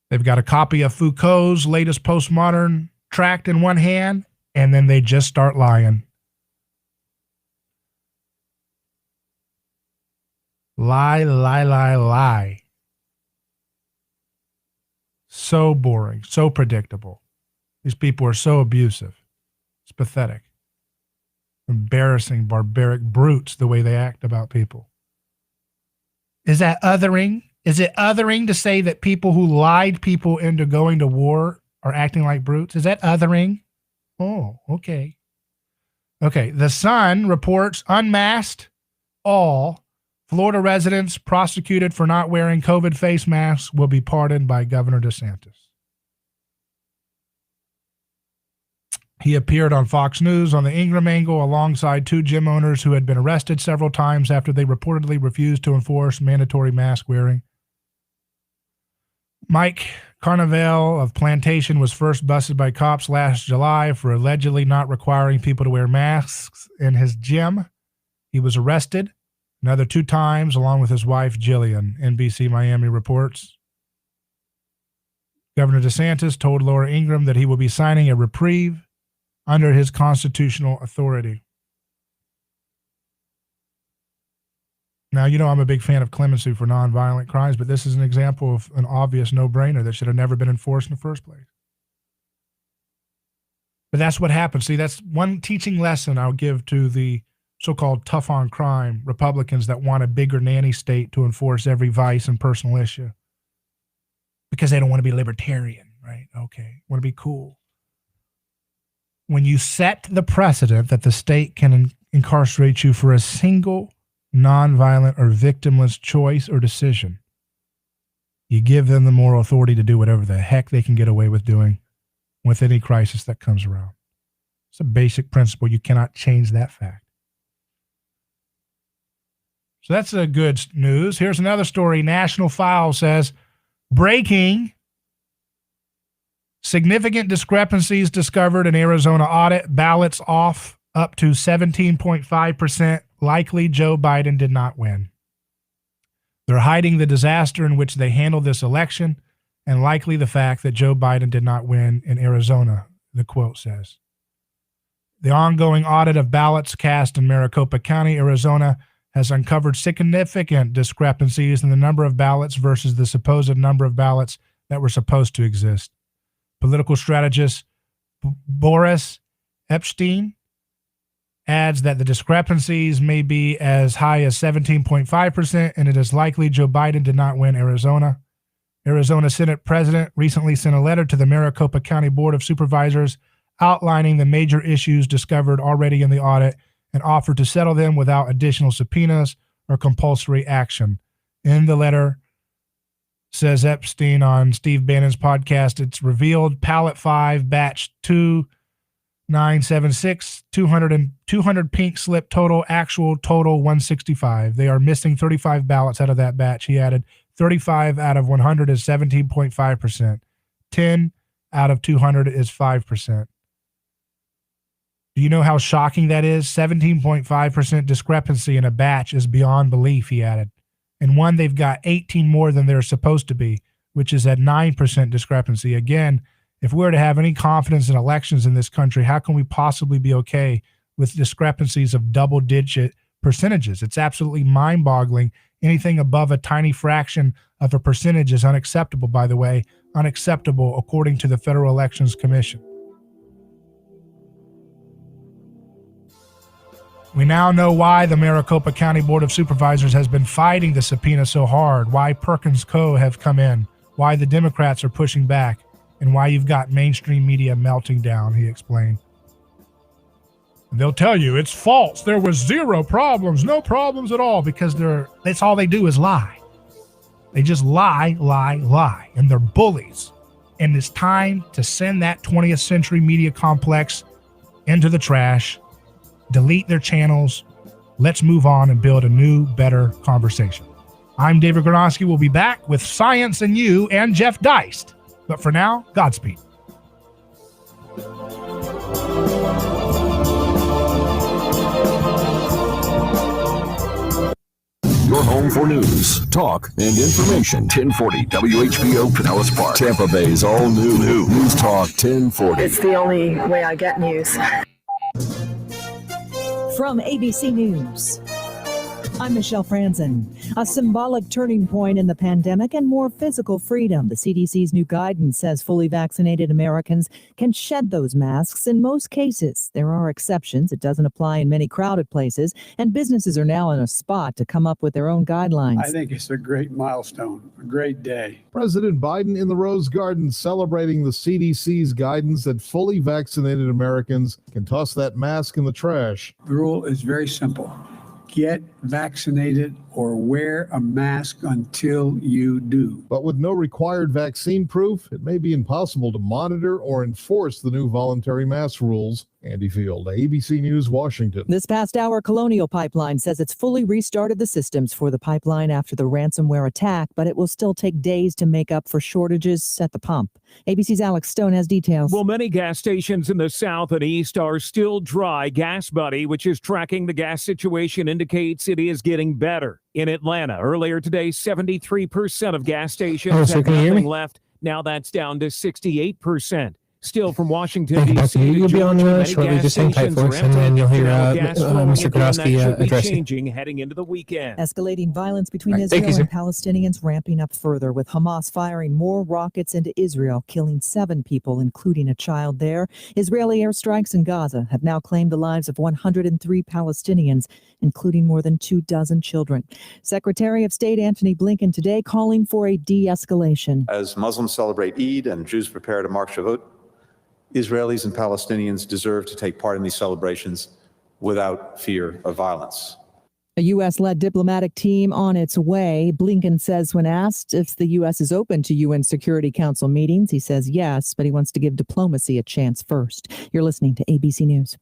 They've got a copy of Foucault's latest postmodern tract in one hand, and then they just start lying. Lie. So boring, so predictable. These people are so abusive. It's pathetic. Embarrassing, barbaric brutes, the way they act about people. Is that othering? Is it othering to say that people who lied people into going to war are acting like brutes? Is that othering? Oh, okay. Okay, The Sun reports unmasked all Florida residents prosecuted for not wearing COVID face masks will be pardoned by Governor DeSantis. He appeared on Fox News on the Ingram Angle alongside two gym owners who had been arrested several times after they reportedly refused to enforce mandatory mask wearing. Mike Carnevale of Plantation was first busted by cops last July for allegedly not requiring people to wear masks in his gym. He was arrested another 2 times along with his wife, Jillian, NBC Miami reports. Governor DeSantis told Laura Ingram that he will be signing a reprieve under his constitutional authority. Now, you know I'm a big fan of clemency for nonviolent crimes, but this is an example of an obvious no-brainer that should have never been enforced in the first place. But that's what happens. See, that's one teaching lesson I'll give to the so-called tough on crime Republicans that want a bigger nanny state to enforce every vice and personal issue. Because they don't want to be libertarian, right? Okay, want to be cool. When you set the precedent that the state can incarcerate you for a single nonviolent or victimless choice or decision, you give them the moral authority to do whatever the heck they can get away with doing with any crisis that comes around. It's a basic principle. You cannot change that fact. So that's a good news. Here's another story. National File says, breaking: significant discrepancies discovered in Arizona audit, ballots off up to 17.5%. Likely Joe Biden did not win. They're hiding the disaster in which they handled this election and likely the fact that Joe Biden did not win in Arizona, the quote says. The ongoing audit of ballots cast in Maricopa County, Arizona, has uncovered significant discrepancies in the number of ballots versus the supposed number of ballots that were supposed to exist. Political strategist Boris Epstein adds that the discrepancies may be as high as 17.5%, and it is likely Joe Biden did not win Arizona. Arizona Senate President recently sent a letter to the Maricopa County Board of Supervisors outlining the major issues discovered already in the audit and offered to settle them without additional subpoenas or compulsory action. In the letter, says Epstein on Steve Bannon's podcast, it's revealed Ballot 5, Batch 2976, 200 pink slip total, actual total 165. They are missing 35 ballots out of that batch. He added 35 out of 100 is 17.5%. 10 out of 200 is 5%. Do you know how shocking that is? 17.5% discrepancy in a batch is beyond belief, he added. And one, they've got 18 more than they're supposed to be, which is at 9% discrepancy. Again, if we're to have any confidence in elections in this country, how can we possibly be okay with discrepancies of double-digit percentages? It's absolutely mind-boggling. Anything above a tiny fraction of a percentage is unacceptable, by the way, unacceptable according to the Federal Elections Commission. We now know why the Maricopa County Board of Supervisors has been fighting the subpoena so hard, why Perkins Co. have come in, why the Democrats are pushing back, and why you've got mainstream media melting down, he explained. And they'll tell you it's false. There was zero problems, no problems at all, because that's all they do is lie. They just lie, and they're bullies. And it's time to send that 20th century media complex into the trash. Delete their channels. Let's move on and build a new, better conversation. I'm David Gronowski. We'll be back with Science and You and Jeff Deist. But for now, Godspeed. Your home for news, talk, and information. 1040 WHBO Pinellas Park, Tampa Bay's all new News Talk 1040. It's the only way I get news. From ABC News, I'm Michelle Franzen. A symbolic turning point in the pandemic and more physical freedom. The CDC's new guidance says fully vaccinated Americans can shed those masks in most cases. There are exceptions. It doesn't apply in many crowded places, and businesses are now in a spot to come up with their own guidelines. I think it's a great milestone, a great day. President Biden in the Rose Garden celebrating the CDC's guidance that fully vaccinated Americans can toss that mask in the trash. The rule is very simple. Get vaccinated or wear a mask until you do. But with no required vaccine proof, it may be impossible to monitor or enforce the new voluntary mask rules. Andy Field, ABC News, Washington. This past hour, Colonial Pipeline says it's fully restarted the systems for the pipeline after the ransomware attack, but it will still take days to make up for shortages at the pump. ABC's Alex Stone has details. Well, many gas stations in the south and east are still dry. Gas Buddy, which is tracking the gas situation, indicates it is getting better. In Atlanta, earlier today, 73% of gas stations had nothing left. Now that's down to 68%. Still from Washington, D.C. You'll be on shortly. Just hang tight for us, and then you'll hear Mr. Grosky address you. Changing heading into the weekend. Escalating violence between Israel and Palestinians ramping up further, with Hamas firing more rockets into Israel, killing 7 people, including a child there. Israeli airstrikes in Gaza have now claimed the lives of 103 Palestinians, including more than 24 children. Secretary of State Antony Blinken today calling for a de-escalation. As Muslims celebrate Eid and Jews prepare to mark Shavuot, Israelis and Palestinians deserve to take part in these celebrations without fear of violence. A U.S.-led diplomatic team on its way. Blinken says when asked if the U.S. is open to UN Security Council meetings, he says yes, but he wants to give diplomacy a chance first. You're listening to ABC News.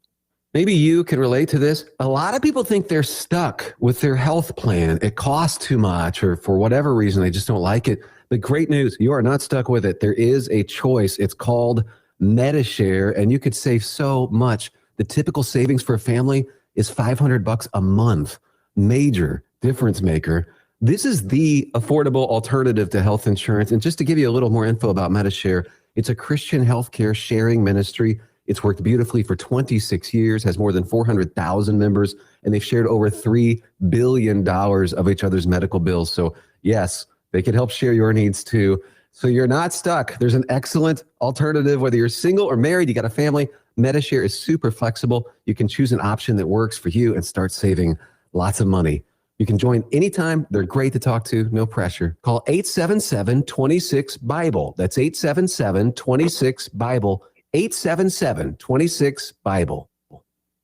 Maybe you can relate to this. A lot of people think they're stuck with their health plan. It costs too much, or for whatever reason, they just don't like it. The great news, you are not stuck with it. There is a choice. It's called MediShare, and you could save so much. The typical savings for a family is $500 a month. Major difference maker. This is the affordable alternative to health insurance. And just to give you a little more info about MediShare, it's a Christian healthcare sharing ministry. It's worked beautifully for 26 years, has more than 400,000 members, and they've shared over $3 billion of each other's medical bills. So yes, they can help share your needs too. So you're not stuck. There's an excellent alternative, whether you're single or married, you got a family. MediShare is super flexible. You can choose an option that works for you and start saving lots of money. You can join anytime. They're great to talk to. No pressure. Call 877-26-BIBLE. That's 877-26-BIBLE. 877-26-BIBLE.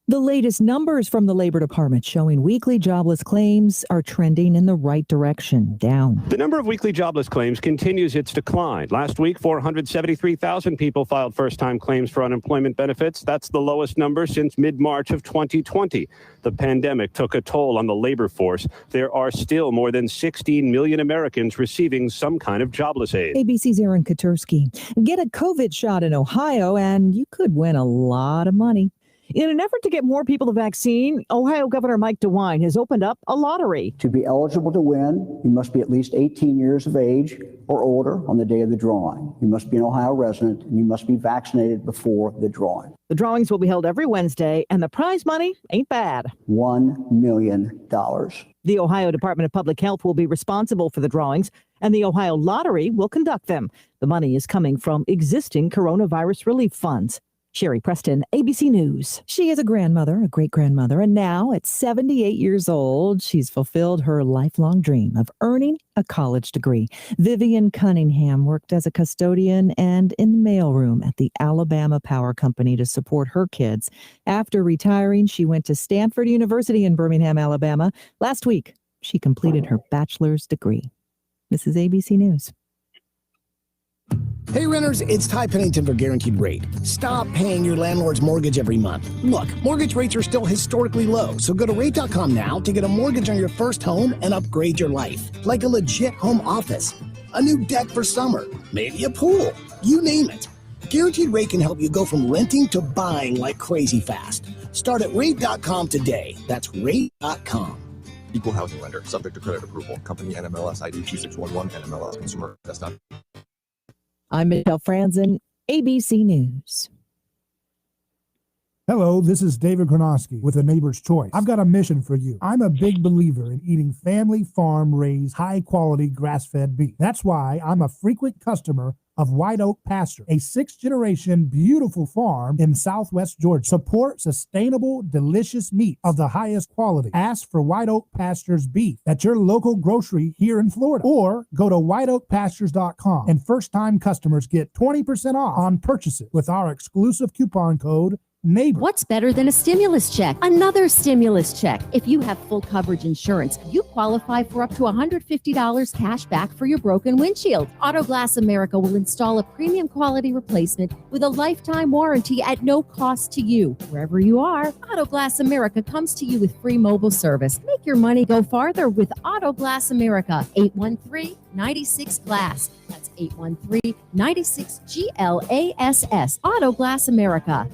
The latest numbers from the Labor Department showing weekly jobless claims are trending in the right direction, down. The number of weekly jobless claims continues its decline. Last week, 473,000 people filed first-time claims for unemployment benefits. That's the lowest number since mid-March of 2020. The pandemic took a toll on the labor force. There are still more than 16 million Americans receiving some kind of jobless aid. ABC's Aaron Katursky. Get a COVID shot in Ohio, and you could win a lot of money. In an effort to get more people the vaccine, Ohio Governor Mike DeWine has opened up a lottery. To be eligible to win, you must be at least 18 years of age or older on the day of the drawing. You must be an Ohio resident, and you must be vaccinated before the drawing. The drawings will be held every Wednesday, and the prize money ain't bad. $1 million. The Ohio Department of Public Health will be responsible for the drawings, and the Ohio Lottery will conduct them. The money is coming from existing coronavirus relief funds. Sherry Preston, ABC News. She is a grandmother, a great-grandmother, and now at 78 years old, she's fulfilled her lifelong dream of earning a college degree. Vivian Cunningham worked as a custodian and in the mailroom at the Alabama Power Company to support her kids. After retiring, she went to Stanford University in Birmingham, Alabama. Last week, she completed her bachelor's degree. This is ABC News. Hey renters, it's Ty Pennington for Guaranteed Rate. Stop paying your landlord's mortgage every month. Look, mortgage rates are still historically low, so go to rate.com now to get a mortgage on your first home and upgrade your life. Like a legit home office, a new deck for summer, maybe a pool, you name it. Guaranteed Rate can help you go from renting to buying like crazy fast. Start at rate.com today. That's rate.com. Equal housing lender, subject to credit approval. Company NMLS ID 2611 and MLS Consumer Desktop. I'm Michelle Franzen, ABC News. Hello, this is David Kronosky with A Neighbor's Choice. I've got a mission for you. I'm a big believer in eating family farm-raised, high-quality grass-fed beef. That's why I'm a frequent customer of White Oak Pasture, a 6th-generation beautiful farm in southwest Georgia. Support sustainable, delicious meat of the highest quality. Ask for White Oak Pasture's beef at your local grocery here in Florida, or go to whiteoakpastures.com, and first-time customers get 20% off on purchases with our exclusive coupon code neighbor. What's better than a stimulus check? Another stimulus check. If you have full coverage insurance, you qualify for up to $150 cash back for your broken windshield. Auto Glass America will install a premium quality replacement with a lifetime warranty at no cost to you. Wherever you are, Auto Glass America comes to you with free mobile service. Make your money go farther with Auto Glass America. 813-96-GLASS. That's 813-96-GLASS. Auto Glass America.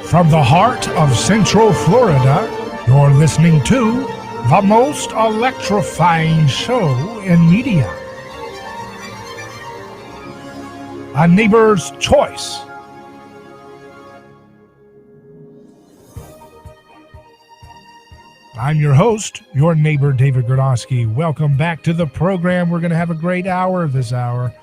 From the heart of Central Florida, you're listening to the most electrifying show in media. A Neighbor's Choice. I'm your host, your neighbor, David Gronowski. Welcome back to the program. We're going to have a great hour this hour.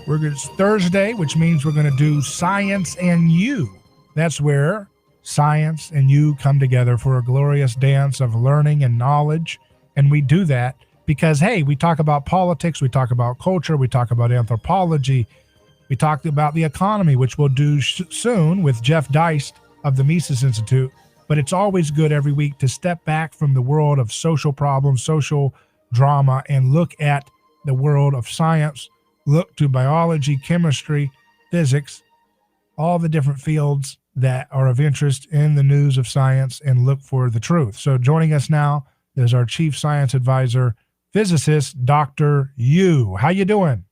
It's Thursday, which means we're going to do Science and You. That's where science and you come together for a glorious dance of learning and knowledge. And we do that because, hey, we talk about politics, we talk about culture, we talk about anthropology, we talk about the economy, which we'll do soon with Jeff Deist of the Mises Institute. But it's always good every week to step back from the world of social problems, social drama, and look at the world of science, look to biology, chemistry, physics, all the different fields that are of interest in the news of science, and look for the truth. So joining us now is our chief science advisor, physicist, Dr. Yu. How you doing?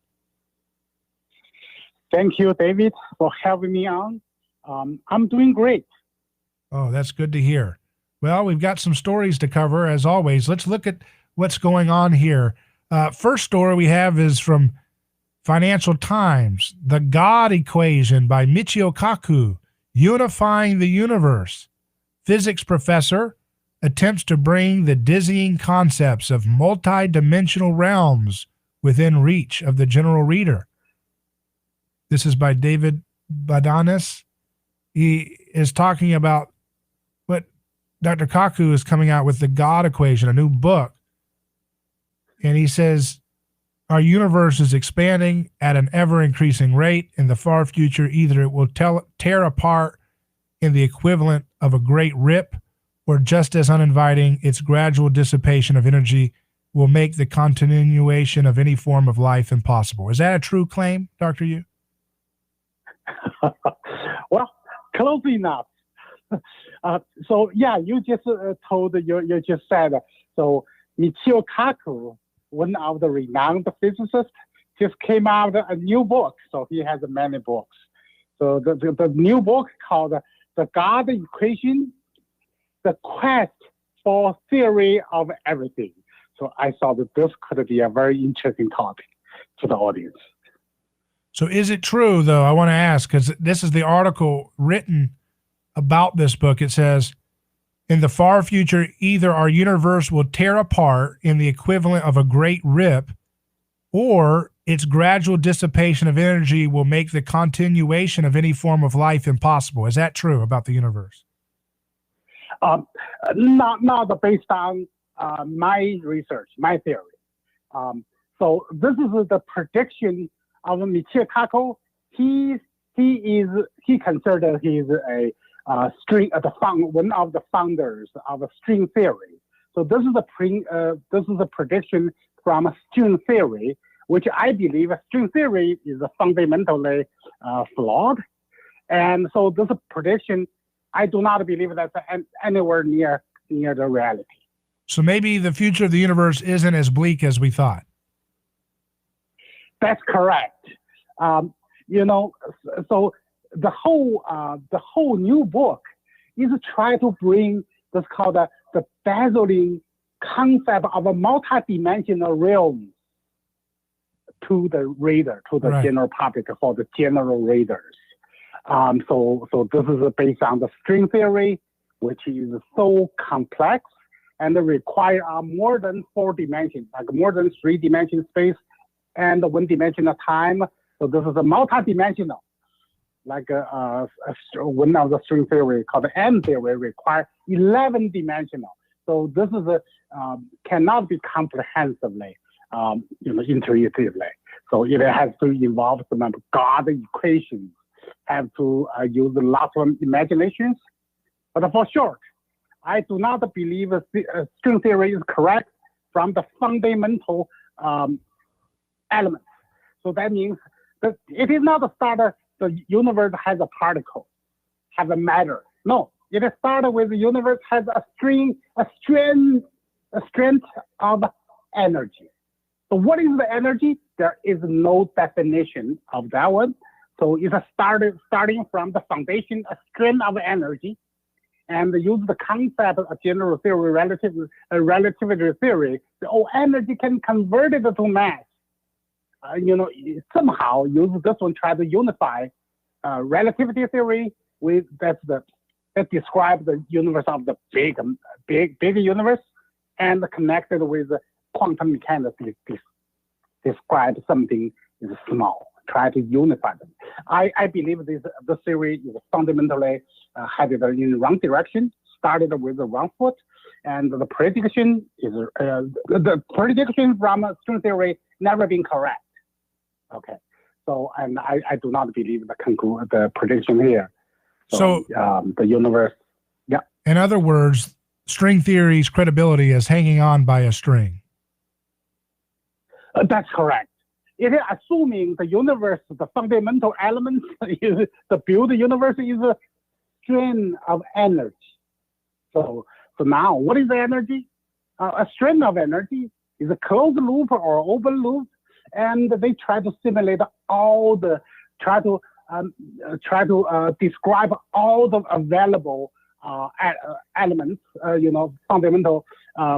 Thank you, David, for having me on. I'm doing great. Oh, that's good to hear. Well, we've got some stories to cover, as always. Let's look at what's going on here. First story we have is from Financial Times, The God Equation by Michio Kaku, Unifying the Universe. Physics professor attempts to bring the dizzying concepts of multi-dimensional realms within reach of the general reader. This is by David Badanis. He is talking about what Dr. Kaku is coming out with, The God Equation, a new book. And he says, our universe is expanding at an ever-increasing rate. In the far future, either it will tear apart in the equivalent of a great rip, or just as uninviting, its gradual dissipation of energy will make the continuation of any form of life impossible. Is that a true claim, Dr. Yu? Well, close enough. So, yeah, you just you just said, so Michio Kaku, one of the renowned physicists, just came out a new book. So he has many books. So the new book called The God Equation, The Quest for Theory of Everything. So I thought that this could be a very interesting topic to the audience. So is it true, though, I want to ask, because this is the article written about this book. It says, in the far future, either our universe will tear apart in the equivalent of a great rip, or its gradual dissipation of energy will make the continuation of any form of life impossible. Is that true about the universe? Not based on my research, my theory. So this is the prediction of Michio Kaku. He considered he's one of the founders of string theory. So this is a prediction from string theory, which I believe string theory is fundamentally flawed. And so this prediction, I do not believe that's anywhere near the reality. So maybe the future of the universe isn't as bleak as we thought. That's correct. So the whole new book is try to bring this called the dazzling concept of a multi-dimensional realm to the reader, to the general public, for the general readers. So this is based on the string theory, which is so complex and require more than 4 dimensions, like more than 3-dimension space and 1-dimensional time. So this is a multi-dimensional. like one of the string theory called the M theory require 11-dimensional. So this is cannot be comprehensively, intuitively. So it has to involve some God equations, have to use lots of imaginations. But for short, I do not believe string theory is correct from the fundamental elements. So that means that it is not the starter. The universe has a particle, has a matter. No, it started with the universe has a strength of energy. So what is the energy? There is no definition of that one. So it's starting from the foundation, a strength of energy, and use the concept of general theory, relativity theory. Energy can convert it to mass. Somehow use this one, try to unify relativity theory with that describe the universe of the big universe, and connected with quantum mechanics describe something is small. Try to unify them. I believe this theory is fundamentally headed in the wrong direction. Started with the wrong foot, and the prediction is the prediction from string theory never been correct. Okay, so and I do not believe the prediction here. So the universe, yeah. In other words, string theory's credibility is hanging on by a string. That's correct. It is assuming the universe, the fundamental elements, is the build universe is a string of energy. So now, what is the energy? A string of energy is a closed loop or open loop, and they try to simulate all the, try to describe all the available elements, fundamental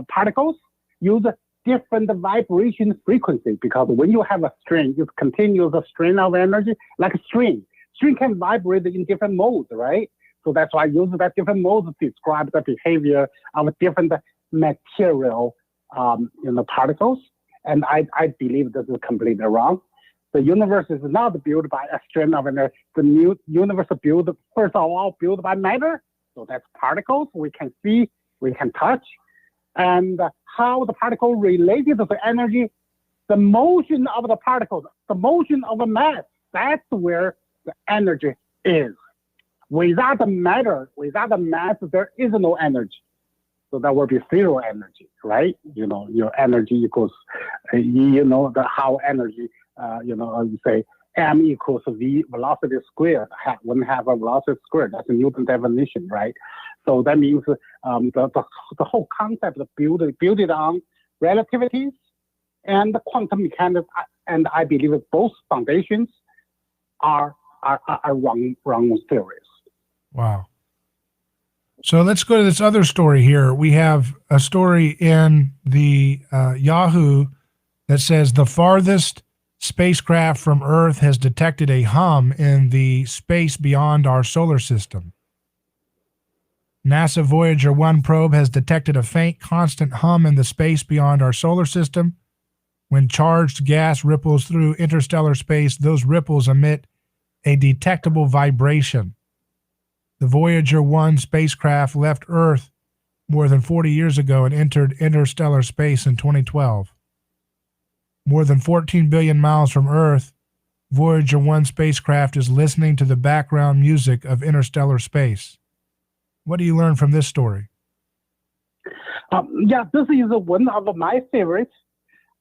particles, use different vibration frequency, because when you have a string, it continues a string of energy, like a string. String can vibrate in different modes, right? So that's why I use that different modes to describe the behavior of different material, particles. And I believe this is completely wrong. The universe is not built by a string of energy. The new universe is built, first of all, built by matter. So that's particles we can see, we can touch. And how the particle related to the energy, the motion of the particles, the motion of the mass, that's where the energy is. Without the matter, without the mass, there is no energy. So that will be zero energy, right? Your energy equals, how energy, you say m equals v velocity squared, one half of velocity squared. That's a Newton definition, right? So that means the whole concept of build it on relativities and quantum mechanics, and I believe that both foundations are wrong theories. Wow. So let's go to this other story here. We have a story in the Yahoo that says the farthest spacecraft from Earth has detected a hum in the space beyond our solar system. NASA Voyager 1 probe has detected a faint, constant hum in the space beyond our solar system. When charged gas ripples through interstellar space, those ripples emit a detectable vibration. The Voyager 1 spacecraft left Earth more than 40 years ago and entered interstellar space in 2012. More than 14 billion miles from Earth, Voyager 1 spacecraft is listening to the background music of interstellar space. What do you learn from this story? This is one of my favorites.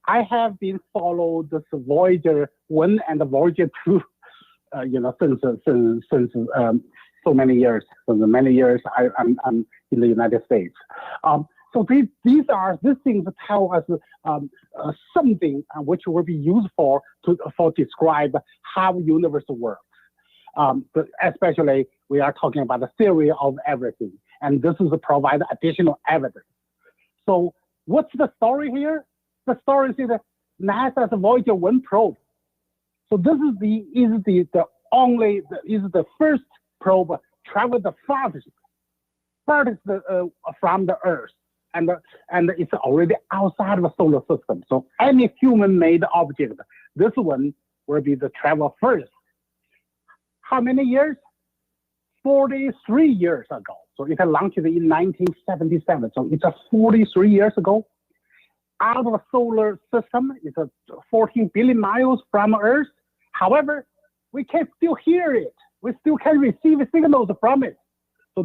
I have been followed this Voyager 1 and Voyager 2, since so many years. For many years, I'm in the United States. So these things tell us something which will be useful for describe how the universe works. But especially, we are talking about the theory of everything, and this is to provide additional evidence. So what's the story here? The story is that NASA's Voyager 1 probe. So this is the first probe travel the farthest from the Earth, and it's already outside of the solar system. So any human-made object, this one will be the travel first. how many years? 43 years ago. So it launched in 1977. So it's 43 years ago. Out of the solar system, it's 14 billion miles from Earth. However, we can still hear it. We still can receive signals from it. So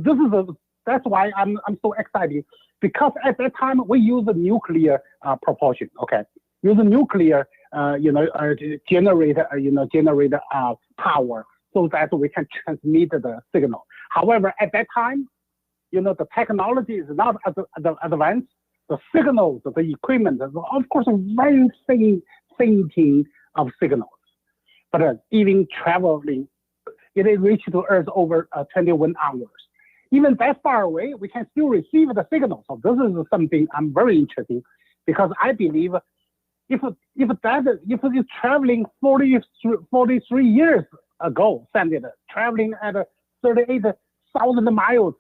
that's why I'm so excited, because at that time we use the nuclear propulsion. Okay, use the nuclear generate power so that we can transmit the signal. However, at that time, the technology is not advanced. The signals, the equipment, of course, very fainting of signals. But even traveling, it reached to Earth over 21 hours. Even that far away, we can still receive the signal. So this is something I'm very interested, because I believe if it's traveling 43 years ago, traveling at 38,000 miles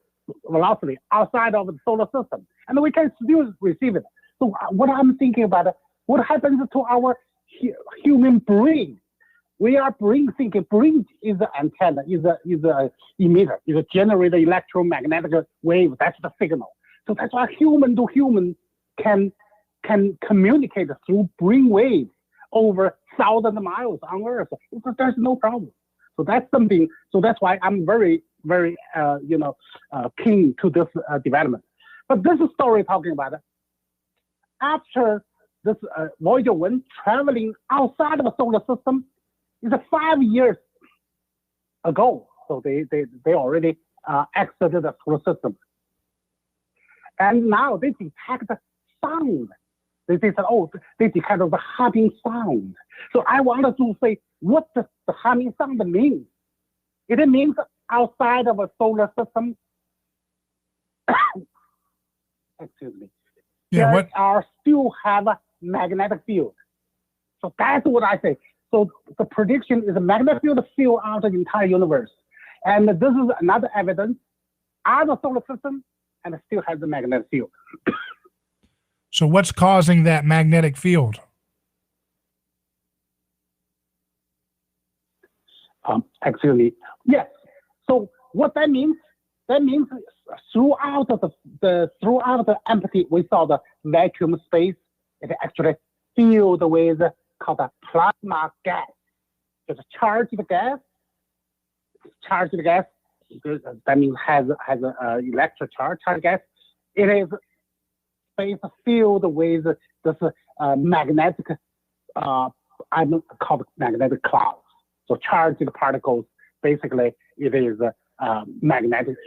velocity outside of the solar system, and we can still receive it. So what I'm thinking about, what happens to our human brain? We are thinking. Brain is the antenna, is a emitter, is a generator electromagnetic wave. That's the signal. So that's why human to human can communicate through brain waves over 1,000 miles on Earth. There's no problem. So that's something. So that's why I'm very, very, keen to this development. But this story talking about after this Voyager 1 traveling outside of the solar system is 5 years ago. So they already exited the solar system. And now they detect sound. They said, they detect the humming sound. So I wanted to say what the humming sound means. It means outside of a solar system, excuse me, still have a magnetic field. So that's what I say. So the prediction is a magnetic field fill out the entire universe. And this is another evidence. Our solar system and it still has the magnetic field. So what's causing that magnetic field? Actually, yes. So what that means throughout the empty, we saw the vacuum space. It actually filled with called a plasma gas. It's a charged gas. Charged gas. That means has an electric charge. Charged gas. It is space filled with this magnetic. I'm called magnetic clouds. So charged particles. Basically, it is magnetic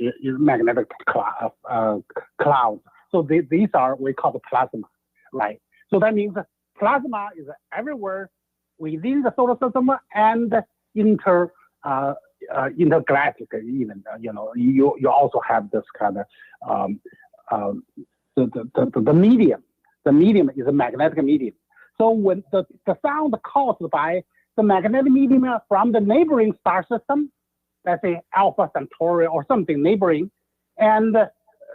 clouds. So these are we call the plasma, right? So that means plasma is everywhere within the solar system and intergalactic. Even you also have this kind of the medium. The medium is a magnetic medium. So when the sound caused by the magnetic medium from the neighboring star system, let's say Alpha Centauri or something neighboring, and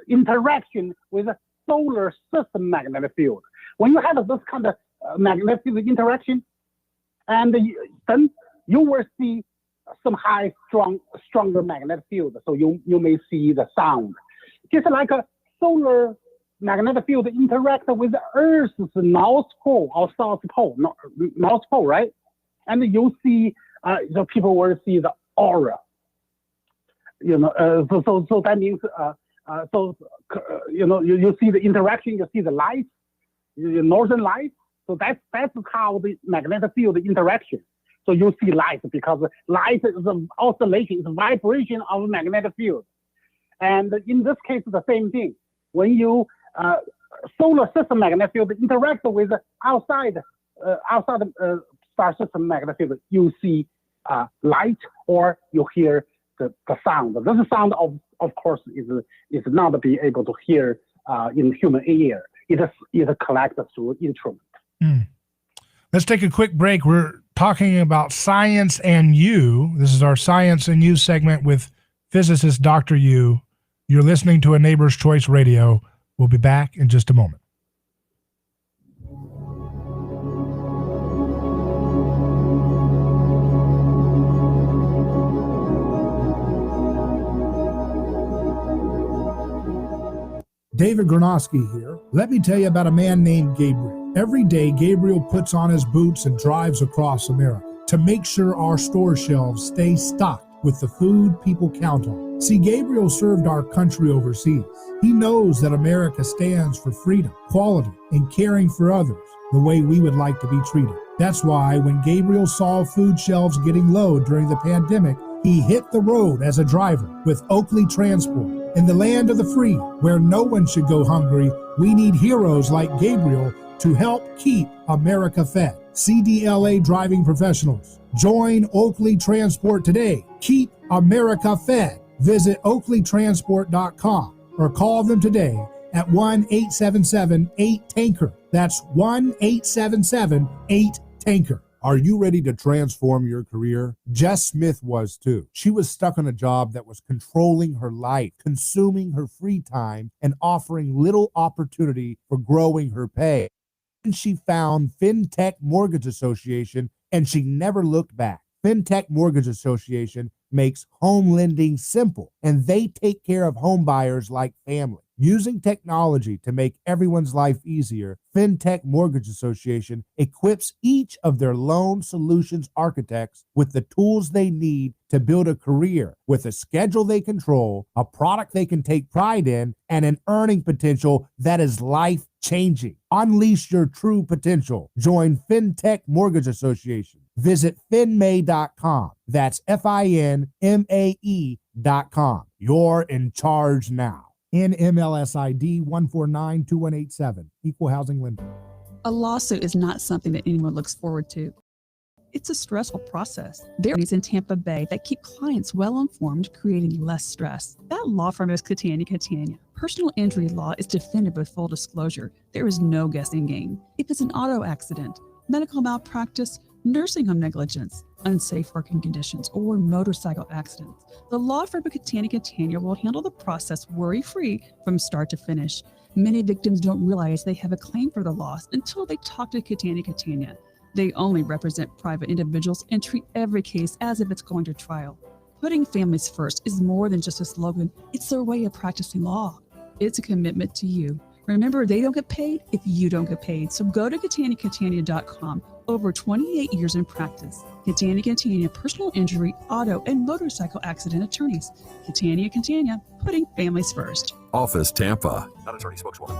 interaction with the solar system magnetic field. When you have this kind of magnetic field interaction, and then you will see some stronger magnetic field. So you may see the sound. Just like a solar magnetic field interact with the Earth's North Pole or South Pole, North Pole, right? And you see, the people will see the aura. So that means, you see the interaction, you see the light, the northern light. So that's how the magnetic field interaction. So you see light because light is an oscillation, it's a vibration of a magnetic field. And in this case, the same thing. When you solar system magnetic field interact with outside star system magnetic field, you see light or you hear the sound. This sound, of course, is not be able to hear in human ear. It is collected through instrument. Let's take a quick break. We're talking about science and you. This is our Science and You segment with physicist Dr. Yu. You're listening to A Neighbor's Choice Radio. We'll be back in just a moment. David Gronowski here. Let me tell you about a man named Gabriel. Every day, Gabriel puts on his boots and drives across America to make sure our store shelves stay stocked with the food people count on. See, Gabriel served our country overseas. He knows that America stands for freedom, quality, and caring for others the way we would like to be treated. That's why when Gabriel saw food shelves getting low during the pandemic, he hit the road as a driver with Oakley Transport. In the land of the free, where no one should go hungry, we need heroes like Gabriel to help keep America fed. CDLA driving professionals. Join Oakley Transport today. Keep America fed. Visit oakleytransport.com or call them today at 1-877-8-TANKER. That's 1-877-8-TANKER. Are you ready to transform your career? Jess Smith was too. She was stuck on a job that was controlling her life, consuming her free time, and offering little opportunity for growing her pay. And she found FinTech Mortgage Association, and she never looked back. FinTech Mortgage Association makes home lending simple, and they take care of home buyers like family. Using technology to make everyone's life easier, FinTech Mortgage Association equips each of their loan solutions architects with the tools they need to build a career with a schedule they control, a product they can take pride in, and an earning potential that is life-changing. Unleash your true potential. Join FinTech Mortgage Association. Visit finmay.com. That's FINMAE.com. You're in charge now. NMLS ID 1492187. Equal housing lender. A lawsuit is not something that anyone looks forward to. It's a stressful process. There are attorneys in Tampa Bay that keep clients well informed, creating less stress. That law firm is Catania. Personal injury law is defended with full disclosure. There is no guessing game. If it's an auto accident, medical malpractice, nursing home negligence, unsafe working conditions, or motorcycle accidents, the law firm of Catania will handle the process worry-free from start to finish. Many victims don't realize they have a claim for the loss until they talk to Catania. They only represent private individuals and treat every case as if it's going to trial. Putting families first is more than just a slogan. It's their way of practicing law. It's a commitment to you. Remember, they don't get paid if you don't get paid. So go to Catania.com. Over 28 years in practice. Catania, personal injury, auto, and motorcycle accident attorneys. Catania, putting families first. Office Tampa. Not attorney spokeswoman.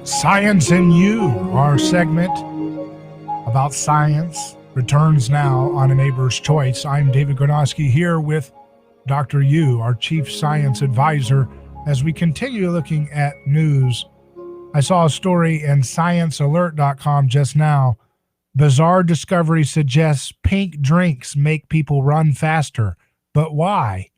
Science and You, our segment about science, returns now on A Neighbor's Choice. I'm David Gronowski here with Dr. Yu, our chief science advisor, as we continue looking at news. I saw a story in sciencealert.com just now. Bizarre discovery suggests pink drinks make people run faster. But why?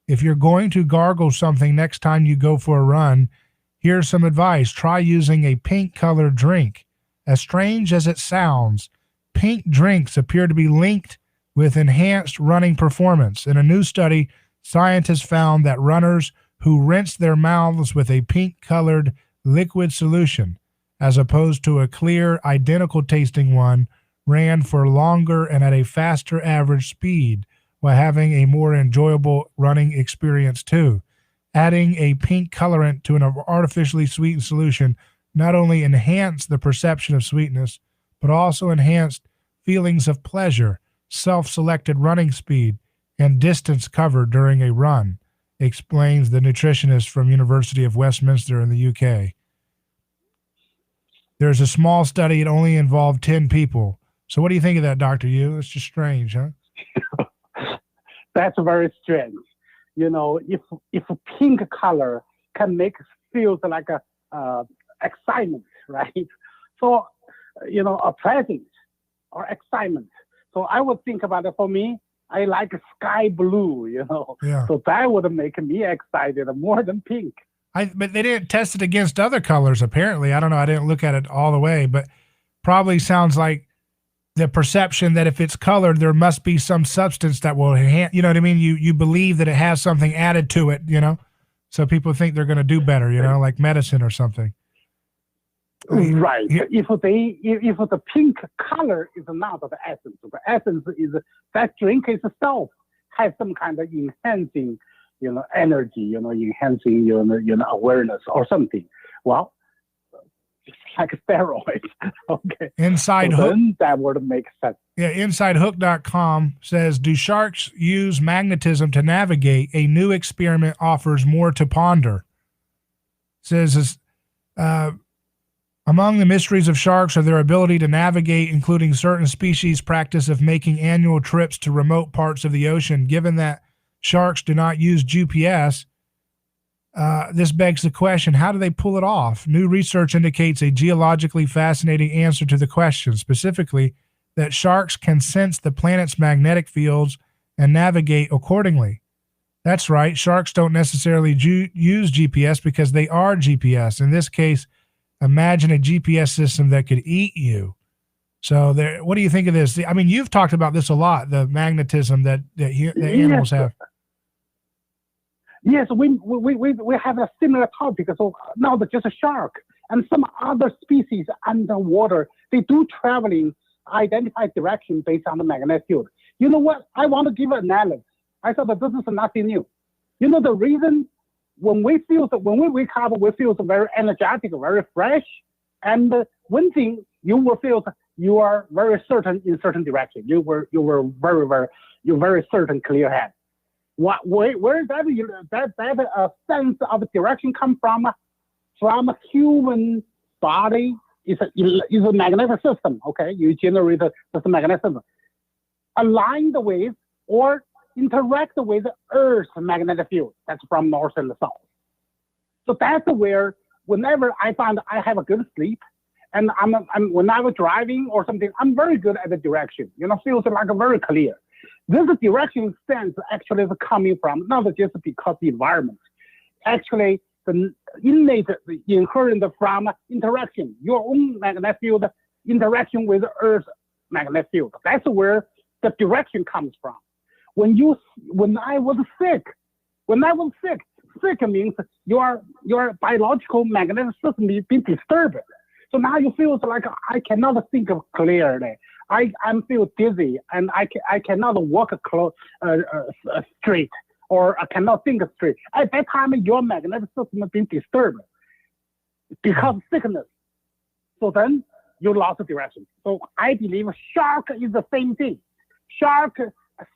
If you're going to gargle something next time you go for a run, here's some advice. Try using a pink-colored drink. As strange as it sounds, pink drinks appear to be linked with enhanced running performance. In a new study, scientists found that runners who rinsed their mouths with a pink-colored liquid solution, as opposed to a clear, identical-tasting one, ran for longer and at a faster average speed, while having a more enjoyable running experience too. Adding a pink colorant to an artificially sweetened solution not only enhanced the perception of sweetness, but also enhanced feelings of pleasure, self-selected running speed, and distance covered during a run, explains the nutritionist from University of Westminster in the UK. There's a small study. It only involved 10 people. So what do you think of that, Dr. Yu? It's just strange, huh? That's very strange. You know, if a pink color can make it feel like a excitement, right? So, you know, a present, or excitement. So I would think about it. For me, I like sky blue, you know. Yeah. So that would make me excited more than pink. But they didn't test it against other colors, apparently. I don't know. I didn't look at it all the way, but probably sounds like the perception that if it's colored, there must be some substance that will enhance, you know what I mean? You believe that it has something added to it, you know? So people think they're going to do better, you know, like medicine or something. Right. If the pink color is not the essence is that drink itself has some kind of enhancing, you know, energy, you know, enhancing, you know, awareness or something. Well, it's like steroids. Okay. Inside so Hook. Then that would make sense. Yeah, InsideHook.com says, do sharks use magnetism to navigate? A new experiment offers more to ponder. Says, among the mysteries of sharks are their ability to navigate, including certain species' practice of making annual trips to remote parts of the ocean. Given that sharks do not use GPS, this begs the question, how do they pull it off? New research indicates a geologically fascinating answer to the question, specifically that sharks can sense the planet's magnetic fields and navigate accordingly. That's right, sharks don't necessarily use GPS because they are GPS. In this case, imagine a GPS system that could eat you. So what do you think of this? I mean, you've talked about this a lot, the magnetism that animals have. Yes, we have a similar topic. So not just a shark and some other species underwater, they do traveling, identify direction based on the magnetic field. You know what? I want to give an analogy. I thought that this is nothing new. You know the reason when we wake up, we feel very energetic, very fresh. And one thing you will feel you are very certain in certain direction. You were very certain, clear head. Where that sense of direction come from? From a human body is a magnetic system. Okay, you generate this magnetic system, aligned with or interact with Earth's magnetic field. That's from north and south. So that's where whenever I find I have a good sleep, and when I was driving or something, I'm very good at the direction. You know, feels like very clear. This direction sense actually is coming from not just because the environment, actually the innate inherent from interaction, your own magnetic field interaction with Earth's magnetic field. That's where the direction comes from. When I was sick, sick means your biological magnetic system is being disturbed. So now you feel like I cannot think clearly. I feel dizzy and I cannot walk straight, or I cannot think straight. At that time, your magnetic system is being disturbed because of sickness. So then you lost direction. So I believe shark is the same thing. Shark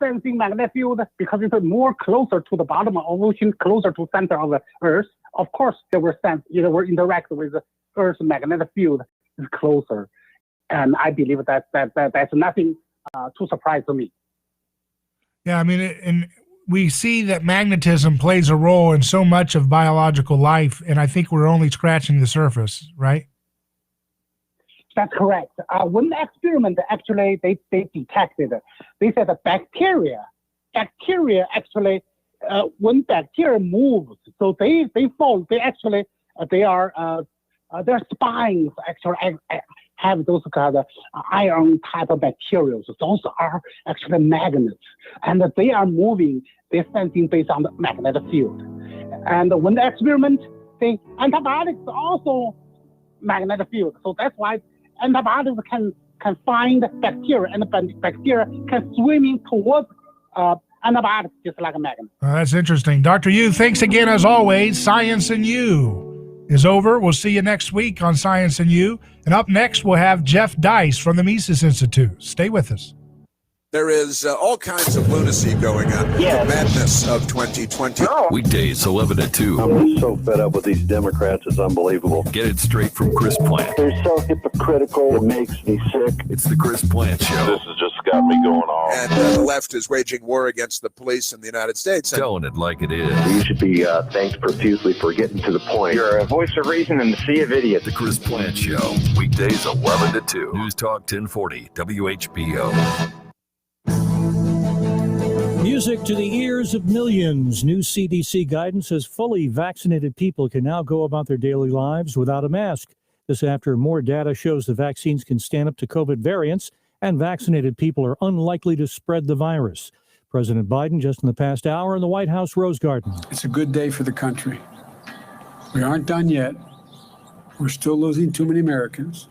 sensing magnetic field because it's more closer to the bottom of the ocean, closer to center of the Earth. Of course, they will sense, will interact with the Earth's magnetic field is closer. And I believe that's nothing too surprising to me. Yeah, I mean, and we see that magnetism plays a role in so much of biological life, and I think we're only scratching the surface, right? That's correct. When the experiment actually they detected, they said that bacteria actually, when bacteria moves, so they fall. They actually their spines actually have those kind of iron type of materials. Those are actually magnets, and they are moving. They're sensing based on the magnetic field. And when the experiment, the antibiotics also magnetic field. So that's why antibiotics can find bacteria, and the bacteria can swimming towards antibiotics just like a magnet. That's interesting. Dr. Yu, thanks again as always. Science and You is over. We'll see you next week on Science and You. And up next, we'll have Jeff Deist from the Mises Institute. Stay with us. There is all kinds of lunacy going on. The madness of 2020. Weekdays 11 to 2. I'm so fed up with these Democrats. It's unbelievable. Get it straight from Chris Plant. They're so hypocritical. It makes me sick. It's the Chris Plant Show. This is just got me going off. And the left is waging war against the police in the United States. Telling it like it is. You should be thanked profusely for getting to the point. You're a voice of reason in the sea of idiots. The Chris Plant Show, weekdays 11 to 2. News Talk 1040, WHBO. Music to the ears of millions. New CDC guidance says fully vaccinated people can now go about their daily lives without a mask. This after more data shows the vaccines can stand up to COVID variants and vaccinated people are unlikely to spread the virus. President Biden just in the past hour in the White House Rose Garden. It's a good day for the country. We aren't done yet. We're still losing too many Americans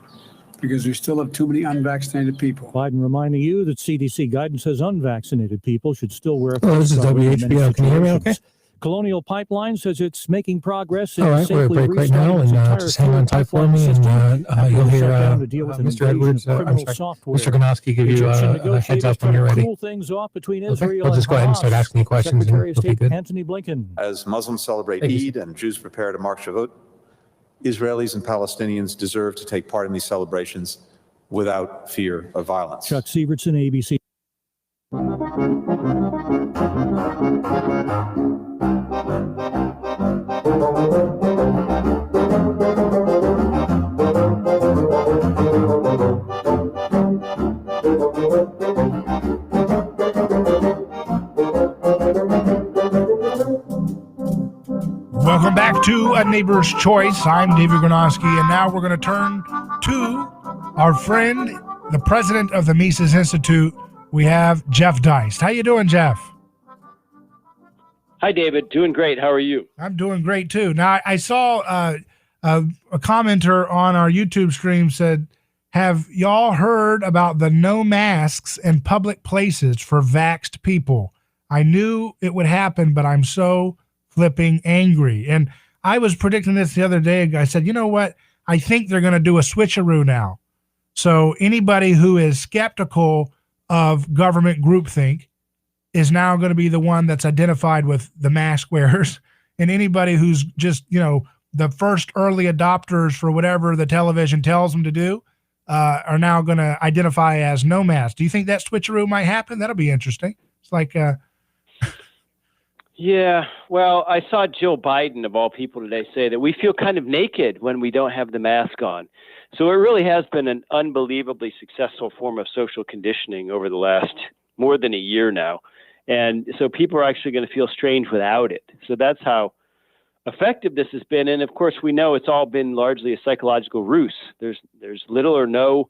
because we still have too many unvaccinated people. Biden reminding you that CDC guidance says unvaccinated people should still wear a Oh, this is mask in many WHBO. Can you hear me okay? situations. Colonial Pipeline says it's making progress in All right, we're at safely break right now, restarting its and entire just hang on tight for pipeline me, system. and you'll We'll hear sit down to deal with an Mr. invasion Edwards, of criminal I'm sorry, software. Mr. Gronowski give you Egyptian a heads up when you're negotiators ready. cool things off between Okay, Israel I'll just and go ahead and start Hamas. asking you questions, and Secretary of we'll be State good. Antony Blinken. As Muslims celebrate Thank you. Eid and Jews prepare to mark Shavuot, Israelis and Palestinians deserve to take part in these celebrations without fear of violence. Chuck Sievertson, ABC. Welcome back to A Neighbor's Choice. I'm David Gronowski, and now we're going to turn to our friend, the president of the Mises Institute. We have Jeff Deist. How you doing, Jeff? Hi, David. Doing great. How are you? I'm doing great, too. Now, I saw a commenter on our YouTube stream said, have y'all heard about the no masks in public places for vaxxed people? I knew it would happen, but I'm so flipping angry. And I was predicting this the other day. I said, you know what? I think they're going to do a switcheroo now. So anybody who is skeptical of government groupthink is now going to be the one that's identified with the mask wearers. And anybody who's just, the first early adopters for whatever the television tells them to do are now going to identify as no mask. Do you think that switcheroo might happen? That'll be interesting. It's like... Yeah, well, I saw Jill Biden, of all people today, say that we feel kind of naked when we don't have the mask on. So it really has been an unbelievably successful form of social conditioning over the last more than a year now. And so people are actually going to feel strange without it. So that's how effective this has been. And of course, we know it's all been largely a psychological ruse. There's little or no,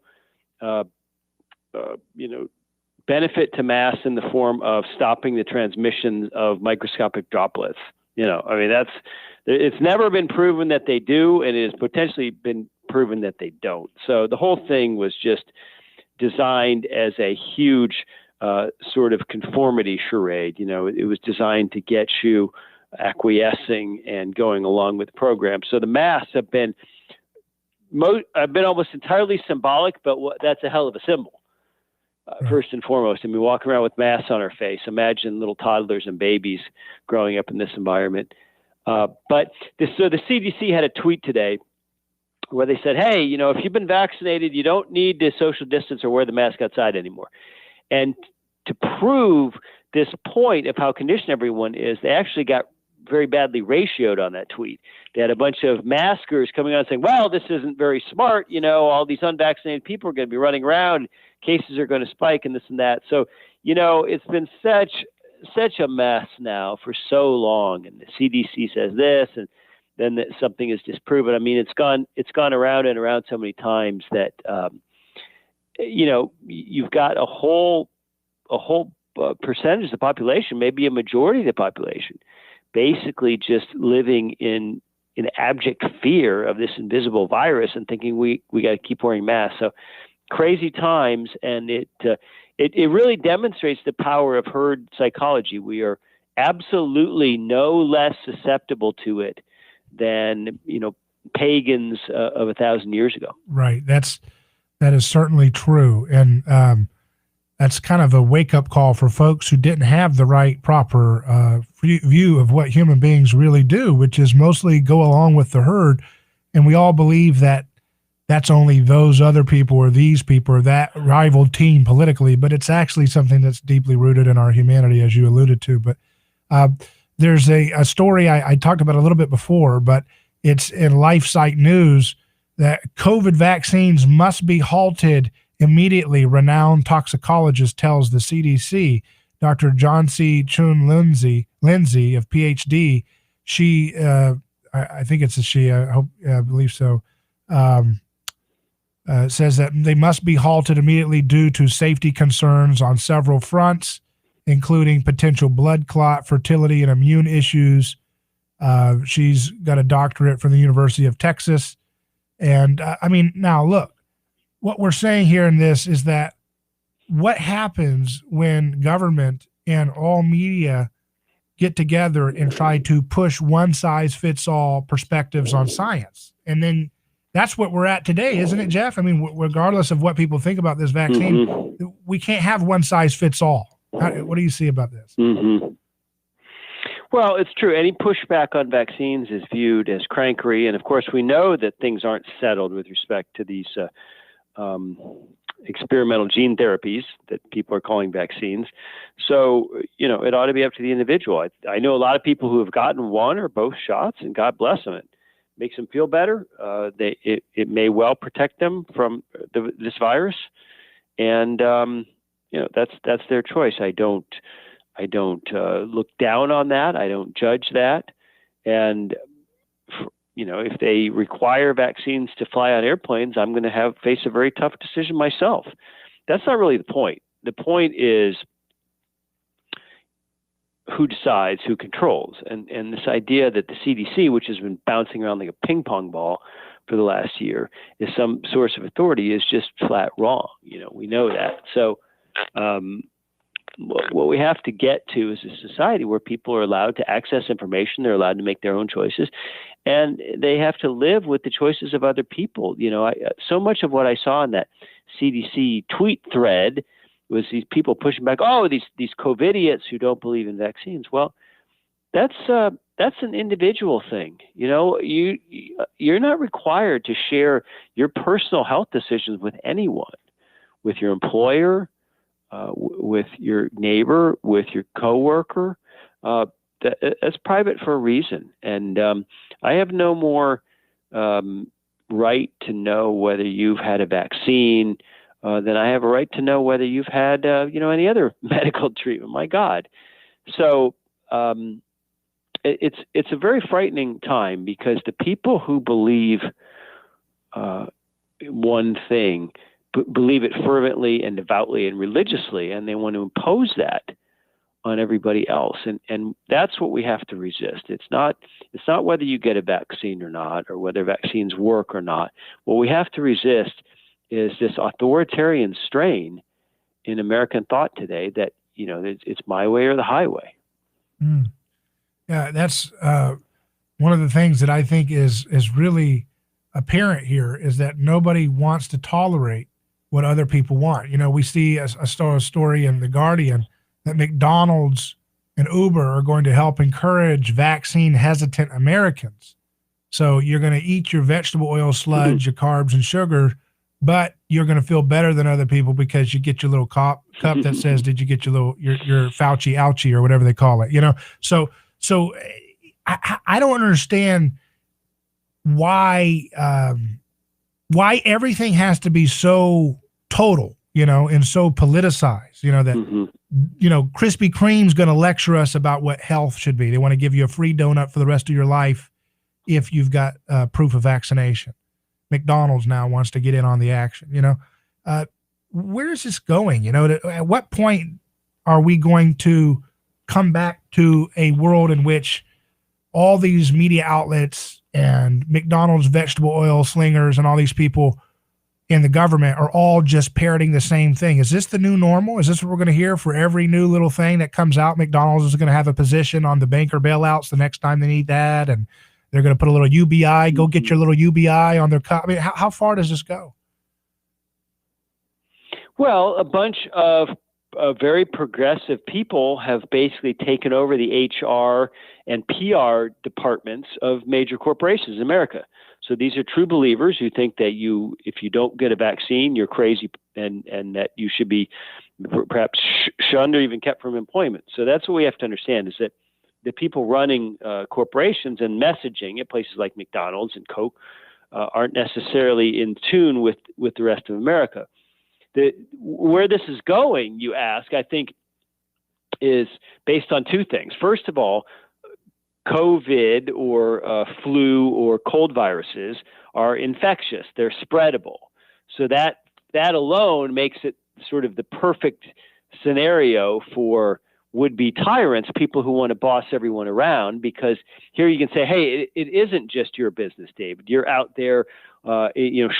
benefit to masks in the form of stopping the transmission of microscopic droplets. It's never been proven that they do, and it has potentially been proven that they don't. So the whole thing was just designed as a huge sort of conformity charade. It was designed to get you acquiescing and going along with the program. So the masks have been almost entirely symbolic, but that's a hell of a symbol. First and foremost, we walk around with masks on our face. Imagine little toddlers and babies growing up in this environment. So the CDC had a tweet today where they said, hey, if you've been vaccinated, you don't need to social distance or wear the mask outside anymore. And to prove this point of how conditioned everyone is, they actually got very badly ratioed on that tweet. They had a bunch of maskers coming out saying, well, this isn't very smart. All these unvaccinated people are going to be running around. Cases are going to spike and this and that. So, it's been such a mess now for so long. And the CDC says this, and then something is disproven. It's gone around and around so many times that, you've got a whole percentage of the population, maybe a majority of the population, basically just living in abject fear of this invisible virus and thinking we got to keep wearing masks. So crazy times, and it really demonstrates the power of herd psychology. We are absolutely no less susceptible to it than pagans of 1,000 years ago. Right. That is certainly true, and that's kind of a wake-up call for folks who didn't have the right proper view of what human beings really do, which is mostly go along with the herd. And we all believe that that's only those other people or these people or that rival team politically, but it's actually something that's deeply rooted in our humanity, as you alluded to. But there's a story I talked about a little bit before, but it's in LifeSite News that COVID vaccines must be halted immediately. Renowned toxicologist tells the CDC. Dr. John C. Chun Lindsay of PhD, she, I think it's a she, I believe so, says that they must be halted immediately due to safety concerns on several fronts, including potential blood clot, fertility, and immune issues. She's got a doctorate from the University of Texas. And I mean, now look, what we're saying here in this is that what happens when government and all media get together and try to push one size fits all perspectives on science? And then that's what we're at today, isn't it, Jeff? I mean, regardless of what people think about this vaccine, we can't have one size fits all. What do you see about this? Well, it's true. Any pushback on vaccines is viewed as crankery. And of course, we know that things aren't settled with respect to these experimental gene therapies that people are calling vaccines. So, you know, it ought to be up to the individual. I know a lot of people who have gotten one or both shots, and God bless them. It makes them feel better. It may well protect them from this virus. And, you know, that's their choice. I don't look down on that. I don't judge that. And, you know, if they require vaccines to fly on airplanes, I'm going to face a very tough decision myself. That's not really the point. The point is who decides, who controls. And this idea that the CDC, which has been bouncing around like a ping pong ball for the last year, is some source of authority is just flat wrong. You know, we know that. So, what we have to get to is a society where people are allowed to access information, they're allowed to make their own choices, and they have to live with the choices of other people. You know, so much of what I saw in that CDC tweet thread was these people pushing back, oh, these COVIDiots who don't believe in vaccines. Well, that's an individual thing. You know, you're not required to share your personal health decisions with anyone, with your employer, with your neighbor, with your coworker. That's private for a reason. And I have no more right to know whether you've had a vaccine than I have a right to know whether you've had, you know, any other medical treatment. My God. So it's a very frightening time, because the people who believe one thing believe it fervently and devoutly and religiously, and they want to impose that on everybody else. And that's what we have to resist. It's not whether you get a vaccine or not, or whether vaccines work or not. What we have to resist is this authoritarian strain in American thought today that, you know, it's my way or the highway. Yeah, that's one of the things that I think is really apparent here, is that nobody wants to tolerate what other people want. You know, we see a story in The Guardian that McDonald's and Uber are going to help encourage vaccine hesitant Americans. So you're going to eat your vegetable oil sludge, your carbs and sugar, but you're going to feel better than other people because you get your little cup that says, did you get your Fauci ouchie or whatever they call it, you know? So I don't understand why everything has to be so total, you know, and so politicized, you know, that, you know, Krispy Kreme's going to lecture us about what health should be. They want to give you a free donut for the rest of your life if you've got proof of vaccination. McDonald's now wants to get in on the action, you know. Where is this going? You know, at what point are we going to come back to a world in which all these media outlets and McDonald's vegetable oil slingers and all these people in the government are all just parroting the same thing? Is this the new normal? Is this what we're going to hear for every new little thing that comes out? McDonald's is going to have a position on the banker bailouts the next time they need that, and they're going to put a little UBI, go get your little UBI on their cup. I mean, how far does this go? Well, a bunch of very progressive people have basically taken over the HR and PR departments of major corporations in America. So these are true believers who think that if you don't get a vaccine, you're crazy, and that you should be perhaps shunned or even kept from employment. So that's what we have to understand, is that the people running corporations and messaging at places like McDonald's and Coke aren't necessarily in tune with the rest of America. Where this is going, you ask, I think, is based on two things. First of all, COVID or flu or cold viruses are infectious. They're spreadable. So that alone makes it sort of the perfect scenario for would-be tyrants, people who want to boss everyone around, because here you can say, hey, it isn't just your business, David. You're out there,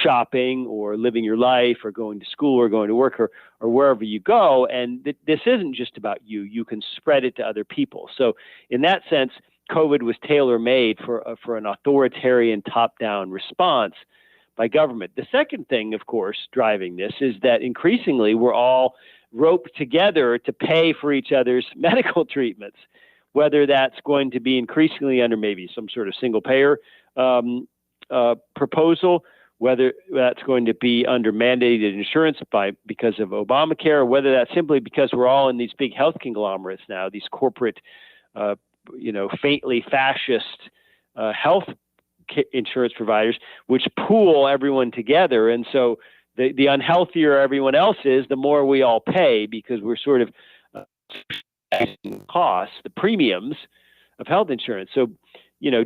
shopping or living your life or going to school or going to work or wherever you go. And this isn't just about you. You can spread it to other people. So in that sense, COVID was tailor-made for an authoritarian top-down response by government. The second thing, of course, driving this is that increasingly we're all roped together to pay for each other's medical treatments, whether that's going to be increasingly under maybe some sort of single-payer proposal, whether that's going to be under mandated insurance because of Obamacare, or whether that's simply because we're all in these big health conglomerates now, these corporate, faintly fascist health insurance providers, which pool everyone together. And so the unhealthier everyone else is, the more we all pay, because we're sort of costs, the premiums of health insurance. So,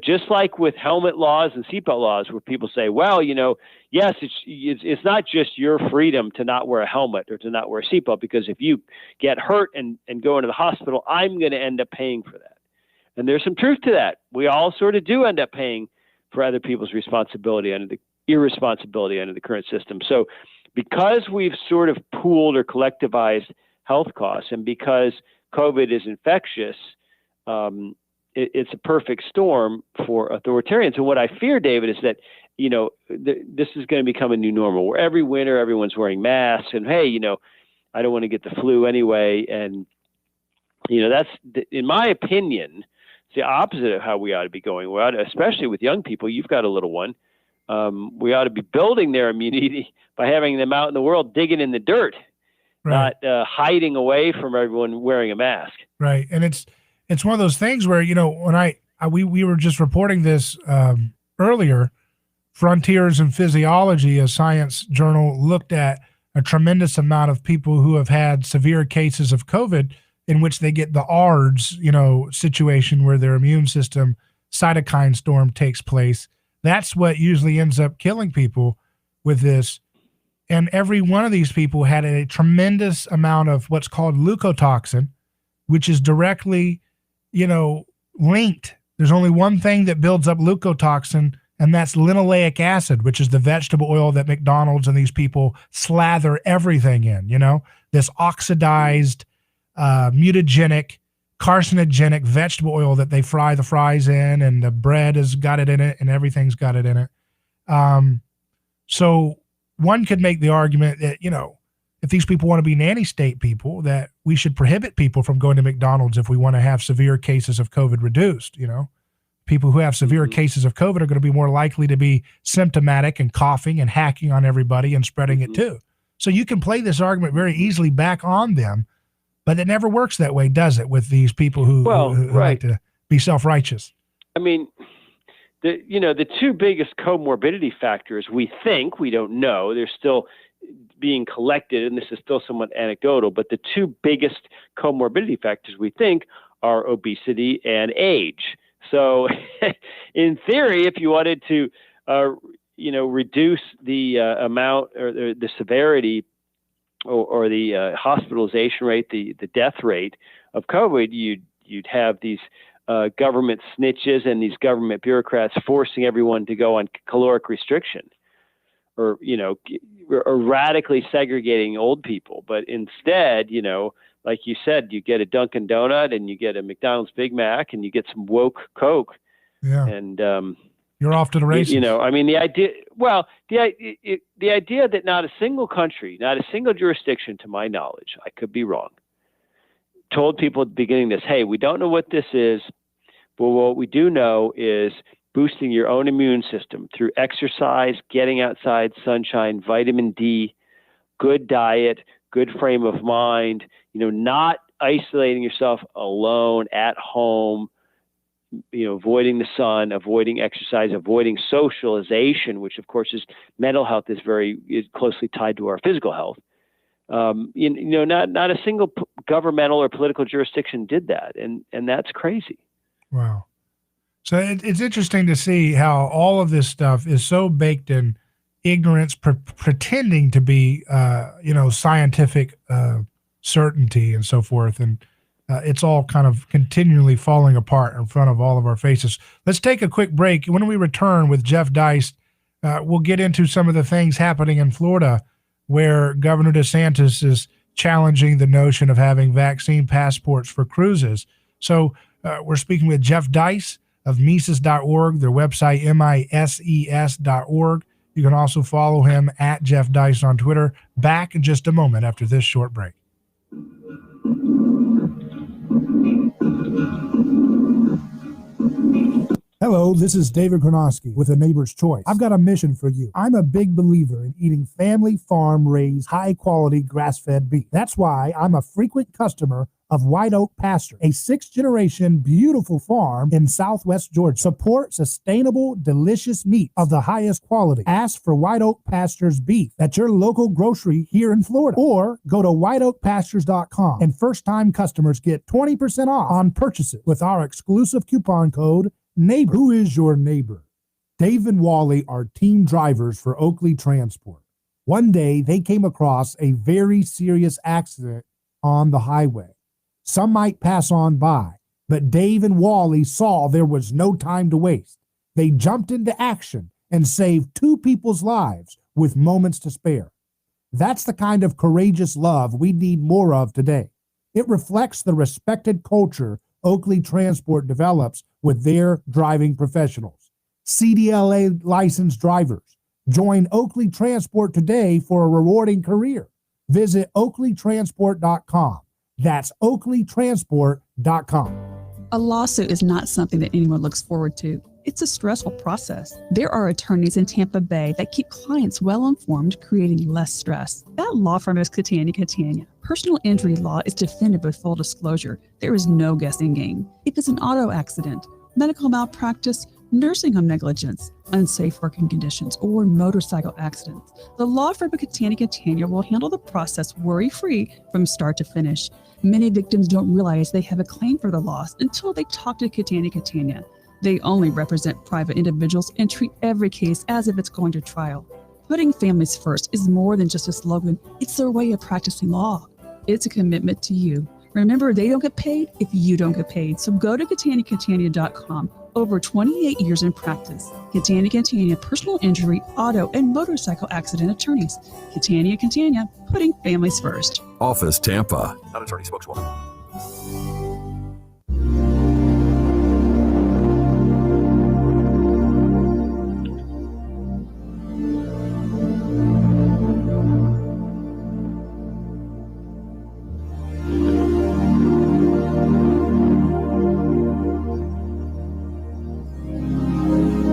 just like with helmet laws and seatbelt laws, where people say, well, yes, it's not just your freedom to not wear a helmet or to not wear a seatbelt, because if you get hurt and go into the hospital, I'm going to end up paying for that. And there's some truth to that. We all sort of do end up paying for other people's irresponsibility under the current system. So because we've sort of pooled or collectivized health costs, and because COVID is infectious, it's a perfect storm for authoritarians. And what I fear, David, is that, this is going to become a new normal, where every winter everyone's wearing masks and, hey, I don't want to get the flu anyway. And, that's, in my opinion, it's the opposite of how we ought to be going. We ought to, especially with young people, you've got a little one. We ought to be building their immunity by having them out in the world digging in the dirt, right, not hiding away from everyone wearing a mask. Right. And it's one of those things where, when we were just reporting this earlier, Frontiers in Physiology, a science journal, looked at a tremendous amount of people who have had severe cases of COVID, in which they get the ARDS, situation where their immune system cytokine storm takes place. That's what usually ends up killing people with this. And every one of these people had a tremendous amount of what's called leukotoxin, which is directly, linked. There's only one thing that builds up leukotoxin, and that's linoleic acid, which is the vegetable oil that McDonald's and these people slather everything in, this oxidized, mutagenic, carcinogenic vegetable oil that they fry the fries in, and the bread has got it in it, and everything's got it in it. So one could make the argument that, if these people want to be nanny state people, that we should prohibit people from going to McDonald's if we want to have severe cases of COVID reduced. People who have severe cases of COVID are going to be more likely to be symptomatic and coughing and hacking on everybody and spreading it too. So you can play this argument very easily back on them. But it never works that way, does it, with these people who like to be self-righteous? I mean, the two biggest comorbidity factors, we think, we don't know, they're still being collected, and this is still somewhat anecdotal, but the two biggest comorbidity factors we think are obesity and age. So in theory, if you wanted to, reduce the amount or the severity or the hospitalization rate, the death rate of COVID, you'd have these government snitches and these government bureaucrats forcing everyone to go on caloric restriction, or radically segregating old people. But instead, like you said, you get a Dunkin' Donut and you get a McDonald's Big Mac and you get some woke Coke. Yeah. And you're off to the races. The idea that not a single country, not a single jurisdiction, to my knowledge, I could be wrong, told people at the beginning of this, hey, we don't know what this is, but what we do know is boosting your own immune system through exercise, getting outside, sunshine, vitamin D, good diet, good frame of mind, not isolating yourself alone at home, avoiding the sun, avoiding exercise, avoiding socialization, which of course mental health is closely tied to our physical health. Not a single governmental or political jurisdiction did that. And that's crazy. Wow. So it's interesting to see how all of this stuff is so baked in ignorance, pretending to be, scientific certainty and so forth. And it's all kind of continually falling apart in front of all of our faces. Let's take a quick break. When we return with Jeff Deist, we'll get into some of the things happening in Florida where Governor DeSantis is challenging the notion of having vaccine passports for cruises. So we're speaking with Jeff Deist of Mises.org, their website, mises.org. You can also follow him at Jeff Deist on Twitter. Back in just a moment after this short break. Hello, this is David Kronosky with A Neighbor's Choice. I've got a mission for you. I'm a big believer in eating family farm-raised, high-quality grass-fed beef. That's why I'm a frequent customer of White Oak Pasture, a sixth-generation beautiful farm in southwest Georgia. Support sustainable, delicious meat of the highest quality. Ask for White Oak Pasture's beef at your local grocery here in Florida. Or go to whiteoakpastures.com and first-time customers get 20% off on purchases with our exclusive coupon code NEIGHBOR. Who is your neighbor? Dave and Wally are team drivers for Oakley Transport. One day, they came across a very serious accident on the highway. Some might pass on by, but Dave and Wally saw there was no time to waste. They jumped into action and saved 2 people's lives with moments to spare. That's the kind of courageous love we need more of today. It reflects the respected culture Oakley Transport develops with their driving professionals. CDLA licensed drivers. Join Oakley Transport today for a rewarding career. Visit oakleytransport.com. That's oakleytransport.com. A lawsuit is not something that anyone looks forward to. It's a stressful process. There are attorneys in Tampa Bay that keep clients well informed, creating less stress. That law firm is Catania. Personal injury law is defended with full disclosure. There is no guessing game. If it's an auto accident, medical malpractice, nursing home negligence, unsafe working conditions, or motorcycle accidents, the law firm of Catania will handle the process worry-free from start to finish. Many victims don't realize they have a claim for the loss until they talk to Catania. They only represent private individuals and treat every case as if it's going to trial. Putting families first is more than just a slogan. It's their way of practicing law. It's a commitment to you. Remember, they don't get paid if you don't get paid. So go to Catania.com. Over 28 years in practice. Catania, personal injury, auto, and motorcycle accident attorneys. Catania, putting families first. Office Tampa. Not attorney spokeswoman.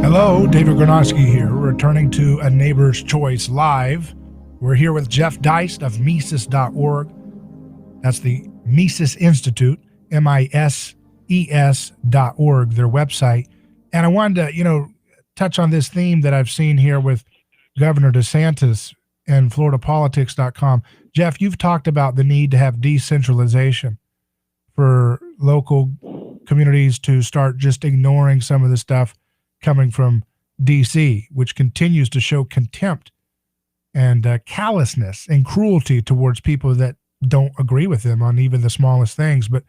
Hello, David Kronosky here, returning to A Neighbor's Choice Live. We're here with Jeff Deist of Mises.org. That's the Mises Institute, MISES.org, their website. And I wanted to, touch on this theme that I've seen here with Governor DeSantis and FloridaPolitics.com. Jeff, you've talked about the need to have decentralization for local communities to start just ignoring some of the stuff coming from D.C., which continues to show contempt and callousness and cruelty towards people that don't agree with them on even the smallest things. But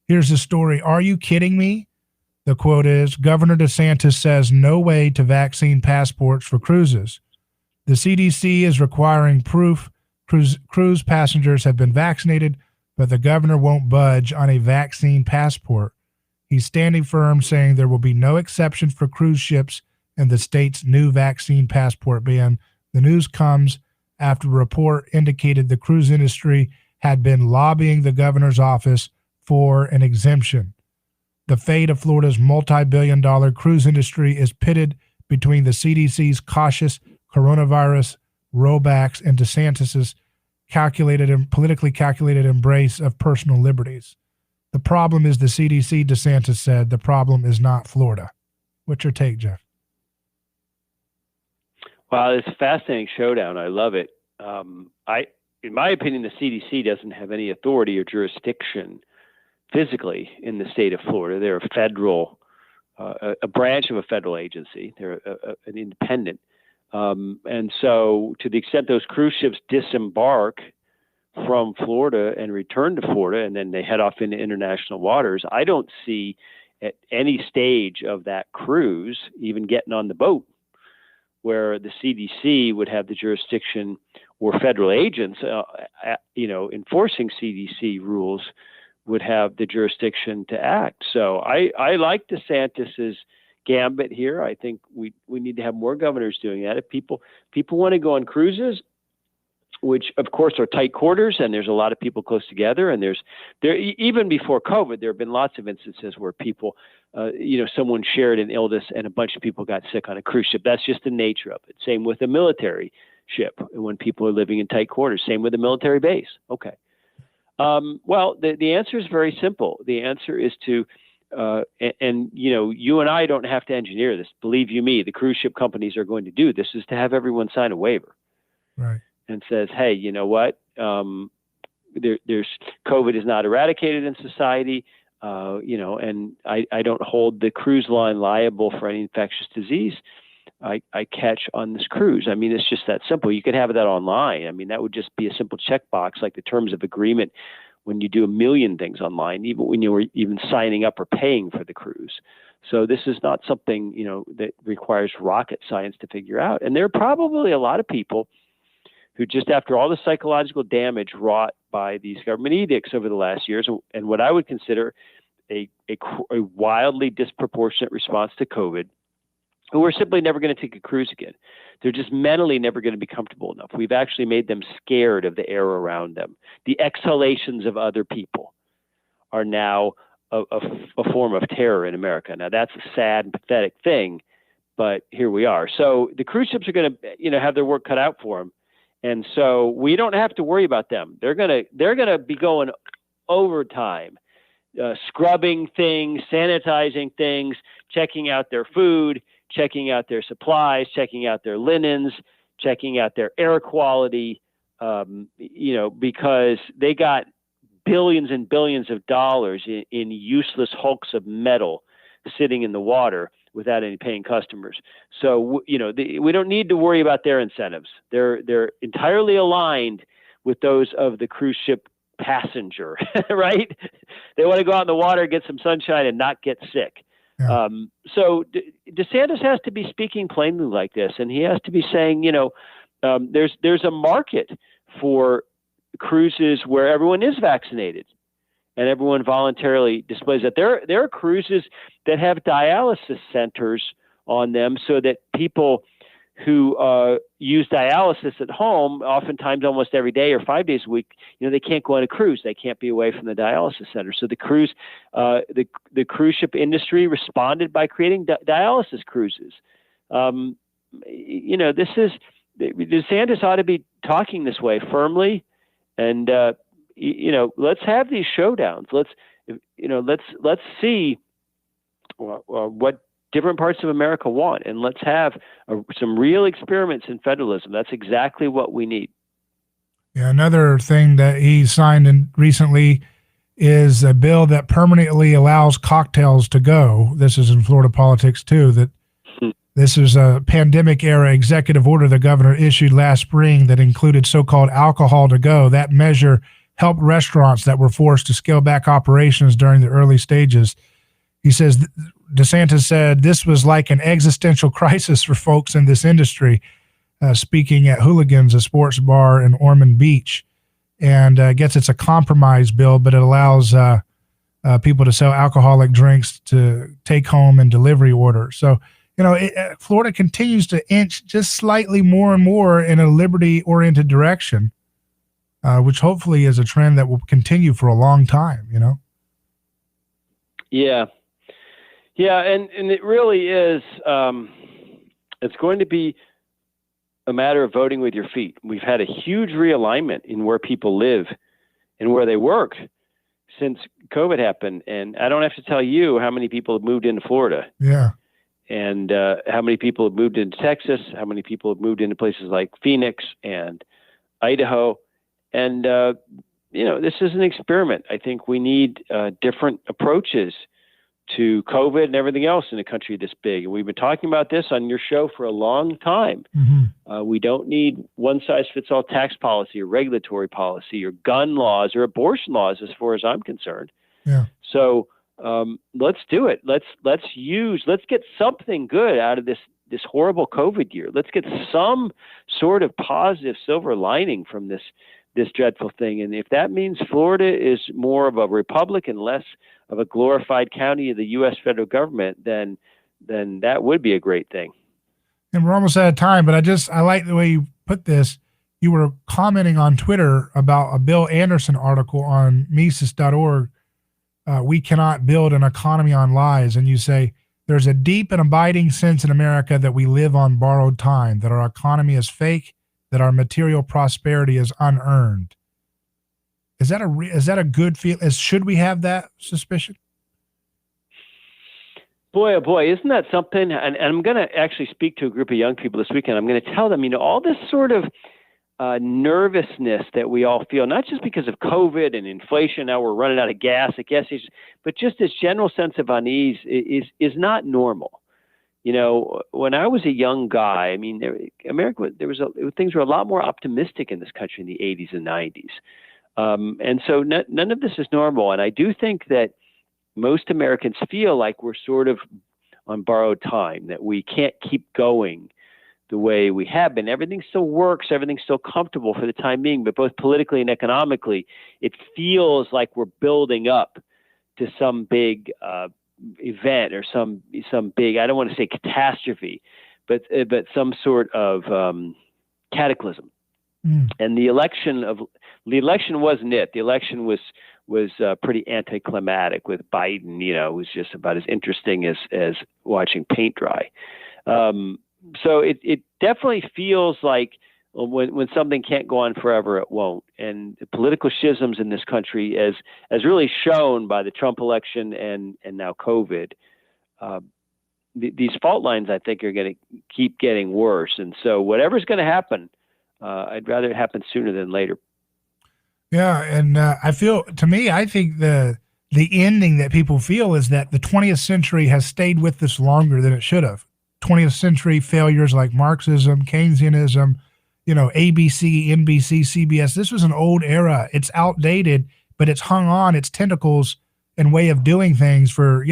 here's the story. Are you kidding me? The quote is, Governor DeSantis says no way to vaccine passports for cruises. The CDC is requiring proof cruise passengers have been vaccinated, but the governor won't budge on a vaccine passport. He's standing firm, saying there will be no exception for cruise ships in the state's new vaccine passport ban. The news comes after a report indicated the cruise industry had been lobbying the governor's office for an exemption. the fate of Florida's multi-billion-dollar cruise industry is pitted between the CDC's cautious coronavirus rollbacks and DeSantis's calculated and politically calculated embrace of personal liberties. The problem is the CDC, DeSantis said. The problem is not Florida. What's your take, Jeff? Wow, it's a fascinating showdown. I love it. In my opinion, the CDC doesn't have any authority or jurisdiction physically in the state of Florida. They're a federal, a branch of a federal agency. They're an independent. And so to the extent those cruise ships disembark from Florida and return to Florida, and then they head off into international waters, I don't see at any stage of that cruise even getting on the boat where the CDC would have the jurisdiction, or federal agents, enforcing CDC rules would have the jurisdiction to act. So I like DeSantis's gambit here. I think we need to have more governors doing that. If people want to go on cruises, which of course are tight quarters, and there's a lot of people close together, and there even before COVID, there have been lots of instances where people, someone shared an illness and a bunch of people got sick on a cruise ship. That's just the nature of it. Same with a military ship when people are living in tight quarters. Same with a military base. Okay. Well, the answer is very simple. The answer is to, you and I don't have to engineer this. Believe you me, the cruise ship companies are going to do this, is to have everyone sign a waiver. Right. And says, hey, you know what? There's COVID is not eradicated in society, and I don't hold the cruise line liable for any infectious disease I catch on this cruise. I mean, it's just that simple. You could have that online. I mean, that would just be a simple checkbox, like the terms of agreement when you do a million things online, even when you were even signing up or paying for the cruise. So this is not something, that requires rocket science to figure out. And there are probably a lot of people who, just after all the psychological damage wrought by these government edicts over the last years, and what I would consider a wildly disproportionate response to COVID, who are simply never going to take a cruise again. They're just mentally never going to be comfortable enough. We've actually made them scared of the air around them. The exhalations of other people are now a form of terror in America. Now, that's a sad and pathetic thing, but here we are. So the cruise ships are going to, have their work cut out for them. And so we don't have to worry about them. They're gonna be going overtime, scrubbing things, sanitizing things, checking out their food, checking out their supplies, checking out their linens, checking out their air quality, because they got billions and billions of dollars in useless hulks of metal sitting in the water without any paying customers. So, we don't need to worry about their incentives. They're entirely aligned with those of the cruise ship passenger, right? They want to go out in the water, get some sunshine, and not get sick. Yeah. So DeSantis has to be speaking plainly like this, and he has to be saying, there's a market for cruises where everyone is vaccinated and everyone voluntarily displays that. There are cruises that have dialysis centers on them so that people who use dialysis at home, oftentimes almost every day or 5 days a week, they can't go on a cruise. They can't be away from the dialysis center. So the cruise ship industry responded by creating dialysis cruises. DeSantis ought to be talking this way firmly, and let's have these showdowns. Let's see what different parts of America want, and let's have some real experiments in federalism. That's exactly what we need. Yeah, another thing that he signed in recently is a bill that permanently allows cocktails to go. This is in Florida politics too. This is a pandemic era executive order the governor issued last spring that included so-called alcohol to go. That measure helped restaurants that were forced to scale back operations during the early stages. He says, DeSantis said this was like an existential crisis for folks in this industry, speaking at Hooligans, a sports bar in Ormond Beach. And I guess it's a compromise bill, but it allows people to sell alcoholic drinks to take home and delivery orders. So, Florida continues to inch just slightly more and more in a liberty-oriented direction, which hopefully is a trend that will continue for a long time, Yeah. Yeah, and it really is. It's going to be a matter of voting with your feet. We've had a huge realignment in where people live and where they work since COVID happened. And I don't have to tell you how many people have moved into Florida. Yeah. And how many people have moved into Texas, how many people have moved into places like Phoenix and Idaho. And, this is an experiment. I think we need different approaches to COVID and everything else in a country this big. And we've been talking about this on your show for a long time. Mm-hmm. We don't need one-size-fits-all tax policy or regulatory policy or gun laws or abortion laws, as far as I'm concerned. Yeah. So let's do it. Let's get something good out of this horrible COVID year. Let's get some sort of positive silver lining from this dreadful thing. And if that means Florida is more of a republic and less of a glorified county of the U.S. federal government, then that would be a great thing. And we're almost out of time, but I like the way you put this. You were commenting on Twitter about a Bill Anderson article on Mises.org. We cannot build an economy on lies. And you say, there's a deep and abiding sense in America that we live on borrowed time, that our economy is fake, that our material prosperity is unearned. Is that a good feel? Should we have that suspicion? Boy, oh boy, isn't that something? And I'm going to actually speak to a group of young people this weekend. I'm going to tell them, all this sort of nervousness that we all feel, not just because of COVID and inflation, now we're running out of gas at gas stations, but just this general sense of unease is not normal. When I was a young guy, things were a lot more optimistic in this country in the 80s and 90s. And so none of this is normal. And I do think that most Americans feel like we're sort of on borrowed time, that we can't keep going the way we have been. Everything still works. Everything's still comfortable for the time being, but both politically and economically, it feels like we're building up to some big event or some big, I don't want to say catastrophe, but some sort of cataclysm. And the election wasn't it. The election was pretty anticlimactic with Biden. It was just about as interesting as watching paint dry. So it definitely feels like when something can't go on forever, it won't. And the political schisms in this country, as really shown by the Trump election and now COVID, these fault lines, I think, are going to keep getting worse. And so whatever's going to happen, I'd rather it happen sooner than later. Yeah, and I think the ending that people feel is that the 20th century has stayed with us longer than it should have. 20th century failures like Marxism, Keynesianism, ABC, NBC, CBS. This was an old era. It's outdated, but it's hung on its tentacles and way of doing things for,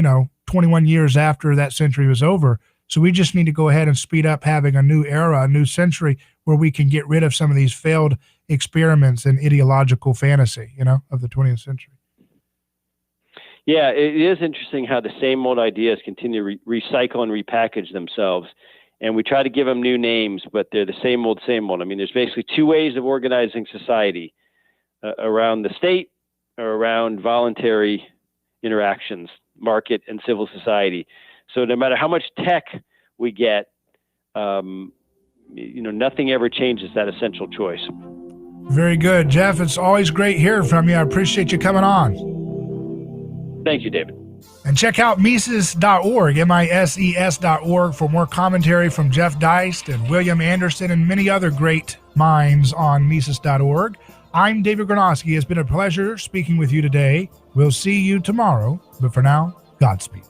21 years after that century was over. So we just need to go ahead and speed up having a new era, a new century where we can get rid of some of these failed experiments and ideological fantasy, of the 20th century. Yeah, it is interesting how the same old ideas continue to recycle and repackage themselves. And we try to give them new names, but they're the same old, same old. There's basically two ways of organizing society, around the state or around voluntary interactions, market and civil society. So no matter how much tech we get, nothing ever changes that essential choice. Very good. Jeff, it's always great hearing from you. I appreciate you coming on. Thank you, David. And check out Mises.org, Mises.org, for more commentary from Jeff Deist and William Anderson and many other great minds on Mises.org. I'm David Gronowski. It's been a pleasure speaking with you today. We'll see you tomorrow, but for now, Godspeed.